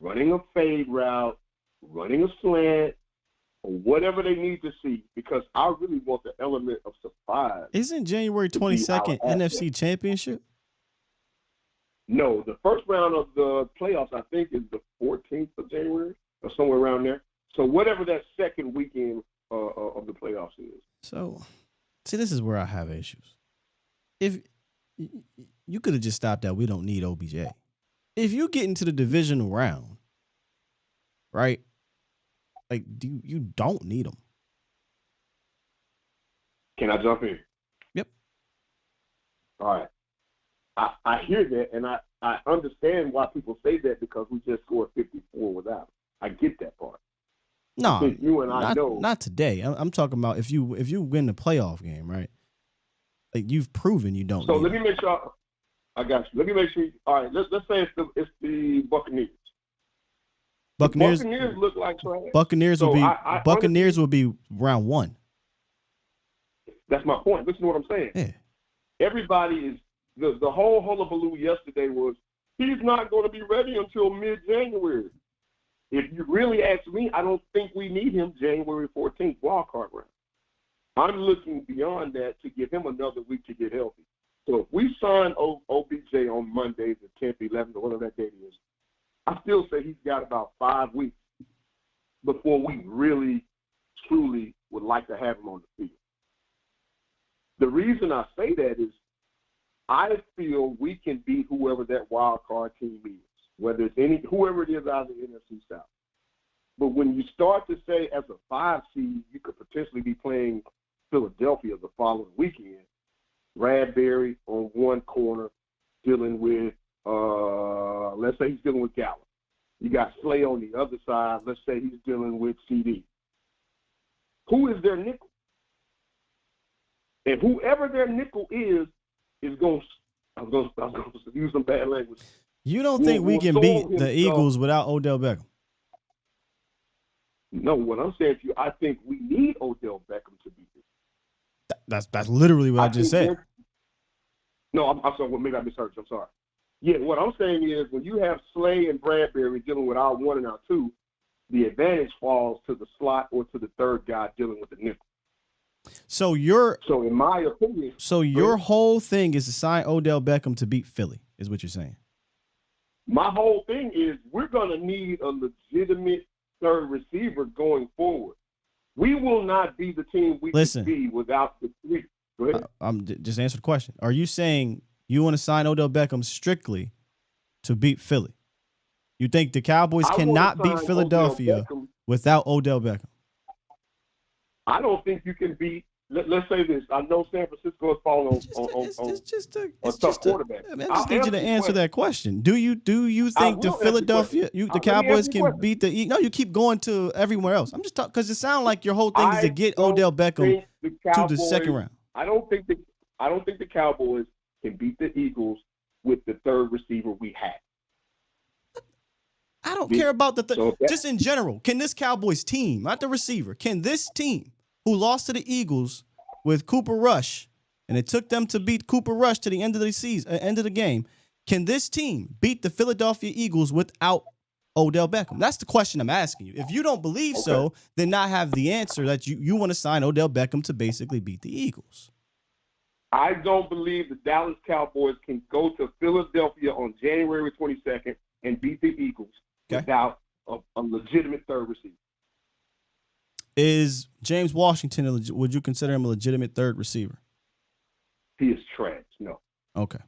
running a fade route, running a slant, or whatever they need to see, because I really want the element of surprise. Isn't January 22nd NFC Championship? No, the first round of the playoffs, I think, is the 14th of January or somewhere around there. So whatever that second weekend of the playoffs is. So, see, this is where I have issues. If you could have just stopped at we don't need OBJ. If you get into the divisional round, right? Like, you don't need him. Can I jump in? Yep. All right. I hear that, and I understand why people say that, because we just scored 54 without him. I get that part. No, you and I know. Not today. I'm talking about if you win the playoff game, right? Like, you've proven you don't. So let me make sure. I got you. Let me make sure. All right. Let's say it's the Buccaneers. Buccaneers look like trash. Buccaneers will be Buccaneers will be round one. That's my point. Listen to what I'm saying. Yeah. Everybody is the whole hullabaloo yesterday was he's not going to be ready until mid-January. If you really ask me, I don't think we need him January 14th wildcard round. I'm looking beyond that to give him another week to get healthy. So if we sign OBJ on Monday, the 10th, 11th, or whatever that date is, I still say he's got about 5 weeks before we really, truly would like to have him on the field. The reason I say that is I feel we can beat whoever that wild card team is, whether it's whoever it is out of the NFC South. But when you start to say as a 5 seed, you could potentially be playing Philadelphia the following weekend. Bradbury on one corner dealing with, let's say he's dealing with Gallup. You got Slay on the other side. Let's say he's dealing with CD. Who is their nickel? And whoever their nickel is going to, I'm going to use some bad language. You don't think we can beat the Eagles without Odell Beckham? No, what I'm saying to you, I think we need Odell Beckham to beat this. That's literally what I just said. No, I'm sorry. Well, maybe I misheard you. I'm sorry. Yeah, what I'm saying is when you have Slay and Bradbury dealing with our 1 and our 2, the advantage falls to the slot or to the third guy dealing with the nickel. So in my opinion. So your whole thing is to sign Odell Beckham to beat Philly, is what you're saying. My whole thing is we're going to need a legitimate third receiver going forward. We will not be the team we could be without the 3. Go ahead. I'm just answer the question. Are you saying you want to sign Odell Beckham strictly to beat Philly? You think the Cowboys cannot beat Philadelphia without Odell Beckham? I don't think you can beat. Let's say this. I know San Francisco is falling on a tough quarterback. I just need you to answer that question. Do you think the Philadelphia, the Cowboys can beat the? No, you keep going to everywhere else. I'm just talking because it sounds like your whole thing is to get Odell Beckham to the second round. I don't think the Cowboys can beat the Eagles with the third receiver we have. I don't care about just in general. Can this Cowboys team, not the receiver, can this team who lost to the Eagles with Cooper Rush, and it took them to beat Cooper Rush to the end of the season, end of the game, can this team beat the Philadelphia Eagles without Odell Beckham? That's the question I'm asking you. If you don't believe so, then I have the answer that you want to sign Odell Beckham to basically beat the Eagles. I don't believe the Dallas Cowboys can go to Philadelphia on January 22nd and beat the Eagles without a legitimate third receiver. Is James Washington, would you consider him a legitimate third receiver? He is trash, no. Okay.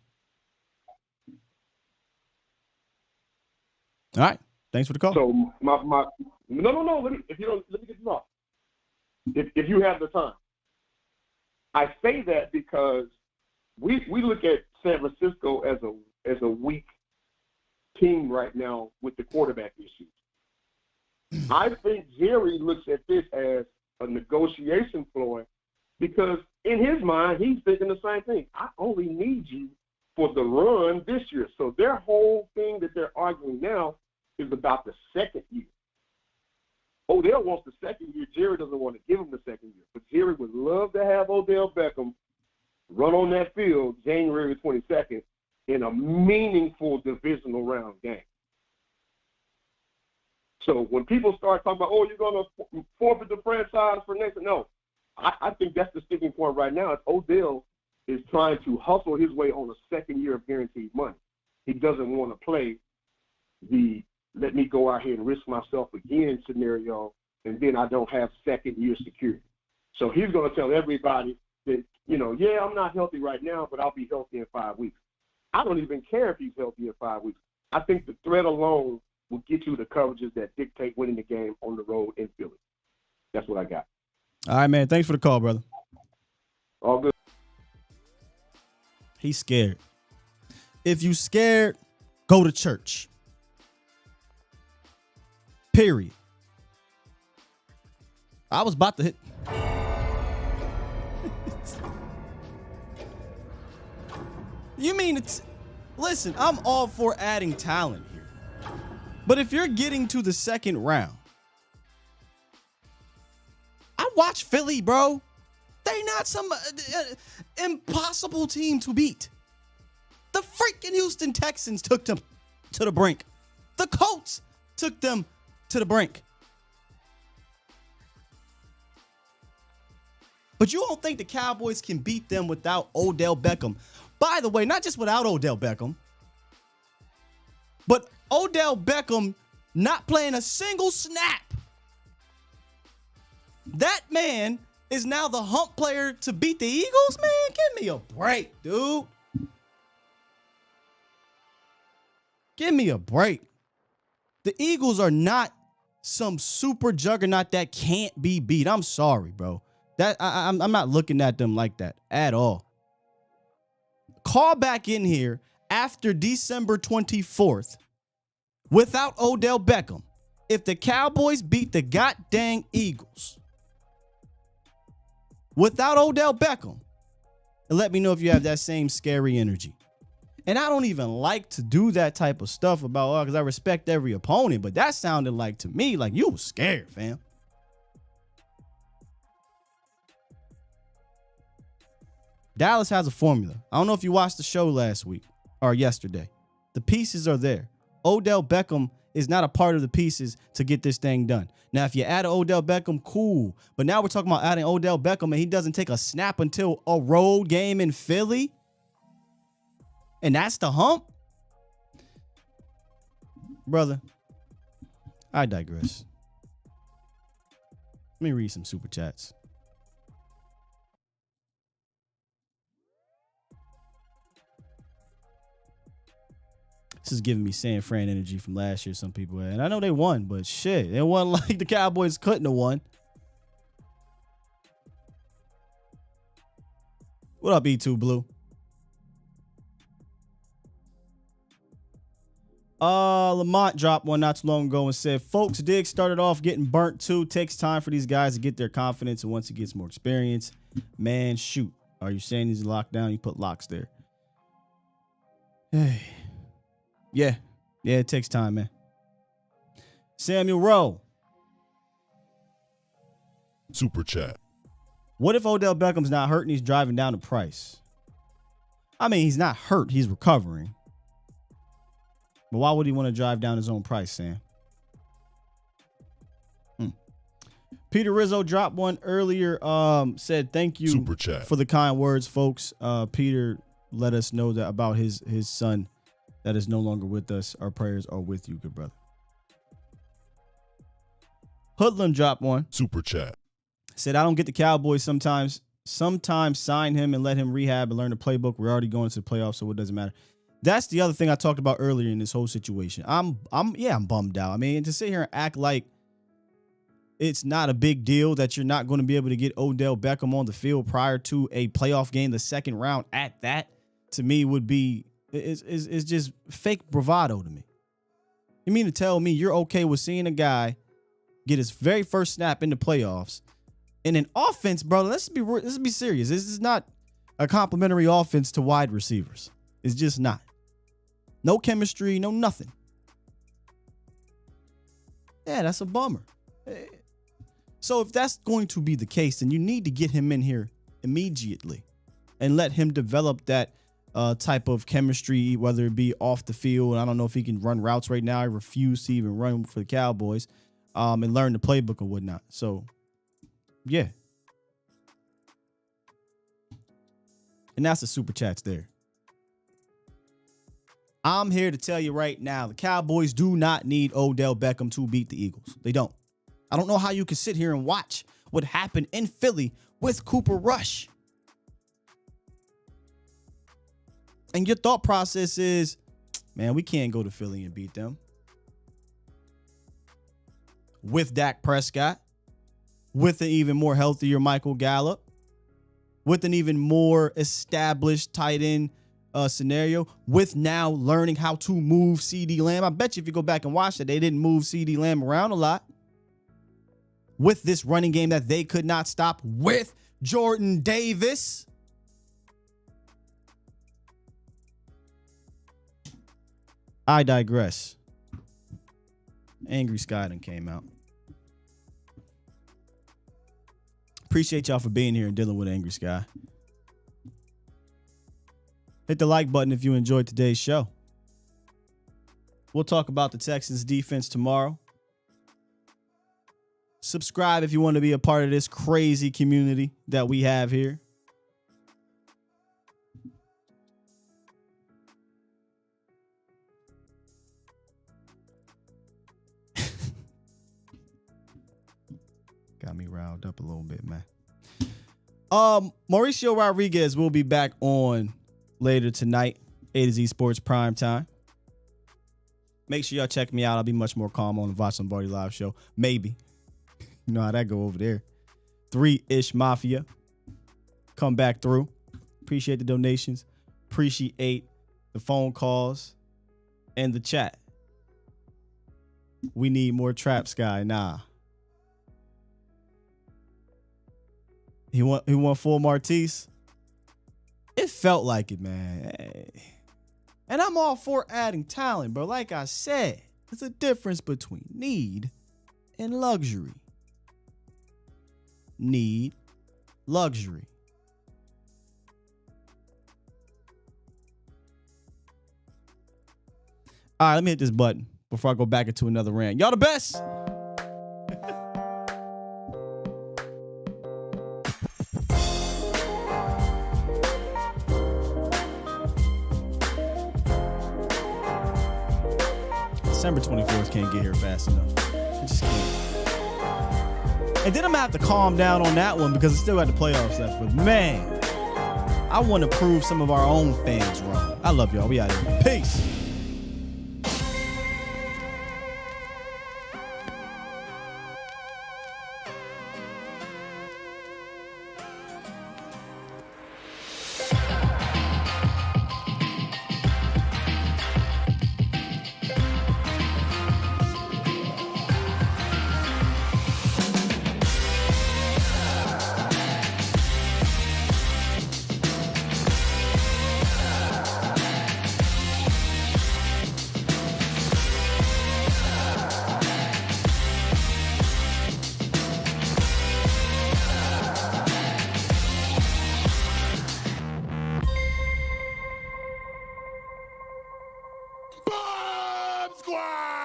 All right. Thanks for the call. So no. Let me get this off. If you have the time. I say that because we look at San Francisco as a weak team right now with the quarterback issues. I think Jerry looks at this as a negotiation ploy because in his mind, he's thinking the same thing. I only need you for the run this year. So their whole thing that they're arguing now is about the second year. Odell wants the second year. Jerry doesn't want to give him the second year. But Jerry would love to have Odell Beckham run on that field January 22nd in a meaningful divisional round game. So when people start talking about, you're going to forfeit the franchise for next, no. I think that's the sticking point right now. Odell is trying to hustle his way on a second year of guaranteed money. He doesn't want to play the let me go out here and risk myself again scenario, and then I don't have second year security. So he's going to tell everybody that, I'm not healthy right now, but I'll be healthy in 5 weeks. I don't even care if he's healthy in 5 weeks. I think the threat alone will get you the coverages that dictate winning the game on the road in Philly. That's what I got. All right, man. Thanks for the call, brother. All good. He's scared. If you scared, go to church. Period. I was about to hit. You mean it's... Listen, I'm all for adding talent here. But if you're getting to the second round, I watch Philly, bro. They're not some impossible team to beat. The freaking Houston Texans took them to the brink. The Colts took them to the brink. But you don't think the Cowboys can beat them without Odell Beckham? By the way, not just without Odell Beckham, but Odell Beckham not playing a single snap. That man is now the hump player to beat the Eagles, man. Give me a break, dude. Give me a break. The Eagles are not some super juggernaut that can't be beat. I'm sorry, bro. I'm not looking at them like that at all. Call back in here after December 24th without Odell Beckham. If the Cowboys beat the goddamn Eagles without Odell Beckham, and let me know if you have that same scary energy. And I don't even like to do that type of stuff about, because I respect every opponent, but that sounded like to me like you was scared, fam. Dallas has a formula. I don't know if you watched the show last week or yesterday. The pieces are there. Odell Beckham is not a part of the pieces to get this thing done. Now, if you add Odell Beckham, cool. But now we're talking about adding Odell Beckham and he doesn't take a snap until a road game in Philly. And that's the hump? Brother, I digress. Let me read some super chats. This is giving me San Fran energy from last year, some people had. And I know they won, but shit, they won like the Cowboys couldn't have won. What up, E2 Blue? Lamont dropped one not too long ago and said, folks, Diggs started off getting burnt too. Takes time for these guys to get their confidence, and once he gets more experience, man, shoot. Are you saying he's locked down? You put locks there. Hey. Yeah, it takes time, man. Samuel Rowe. Super chat. What if Odell Beckham's not hurt and he's driving down the price? I mean, he's not hurt. He's recovering. But why would he want to drive down his own price, Sam? Peter Rizzo dropped one earlier. Said thank you Super chat. for the kind words, folks. Peter let us know that about his son that is no longer with us. Our prayers are with you, good brother. Hoodlum dropped one. Super chat. Said, I don't get the Cowboys sometimes sign him and let him rehab and learn the playbook. We're already going to the playoffs, so it doesn't matter. That's the other thing I talked about earlier in this whole situation. I'm bummed out. I mean, to sit here and act like it's not a big deal that you're not going to be able to get Odell Beckham on the field prior to a playoff game, the second round at that, to me would be is just fake bravado to me. You mean to tell me you're okay with seeing a guy get his very first snap in the playoffs in an offense, bro? Let's be serious. This is not a complimentary offense to wide receivers. It's just not. No chemistry, no nothing. Yeah, that's a bummer. So if that's going to be the case, then you need to get him in here immediately and let him develop that type of chemistry, whether it be off the field. I don't know if he can run routes right now. I refuse to even run for the Cowboys and learn the playbook or whatnot. So, yeah. And that's the super chats there. I'm here to tell you right now, the Cowboys do not need Odell Beckham to beat the Eagles. They don't. I don't know how you can sit here and watch what happened in Philly with Cooper Rush. And your thought process is, man, we can't go to Philly and beat them. With Dak Prescott, with an even more healthier Michael Gallup, with an even more established tight end scenario, with now learning how to move CeeDee Lamb. I bet you if you go back and watch that, they didn't move CeeDee Lamb around a lot. With this running game that they could not stop with Jordan Davis. I digress. Angry Sky done came out. Appreciate y'all for being here and dealing with Angry Sky. Hit the like button if you enjoyed today's show. We'll talk about the Texans defense tomorrow. Subscribe if you want to be a part of this crazy community that we have here. Got me riled up a little bit, man. Mauricio Rodriguez will be back on later tonight, A to Z Sports Prime Time. Make sure y'all check me out. I'll be much more calm on the Voch Lombardi Live show. Maybe. You know how that go over there. 3-ish Mafia. Come back through. Appreciate the donations. Appreciate the phone calls and the chat. We need more Trap Sky. Nah. He want full Martise. It felt like it, man. And I'm all for adding talent, bro. Like I said, there's a difference between need and luxury. Need, luxury. All right, let me hit this button before I go back into another rant. Y'all the best. December 24th can't get here fast enough. I just can't. And then I'm going to have to calm down on that one because I still got the playoffs left. But man, I want to prove some of our own fans wrong. I love y'all. We out here. Peace. Squad!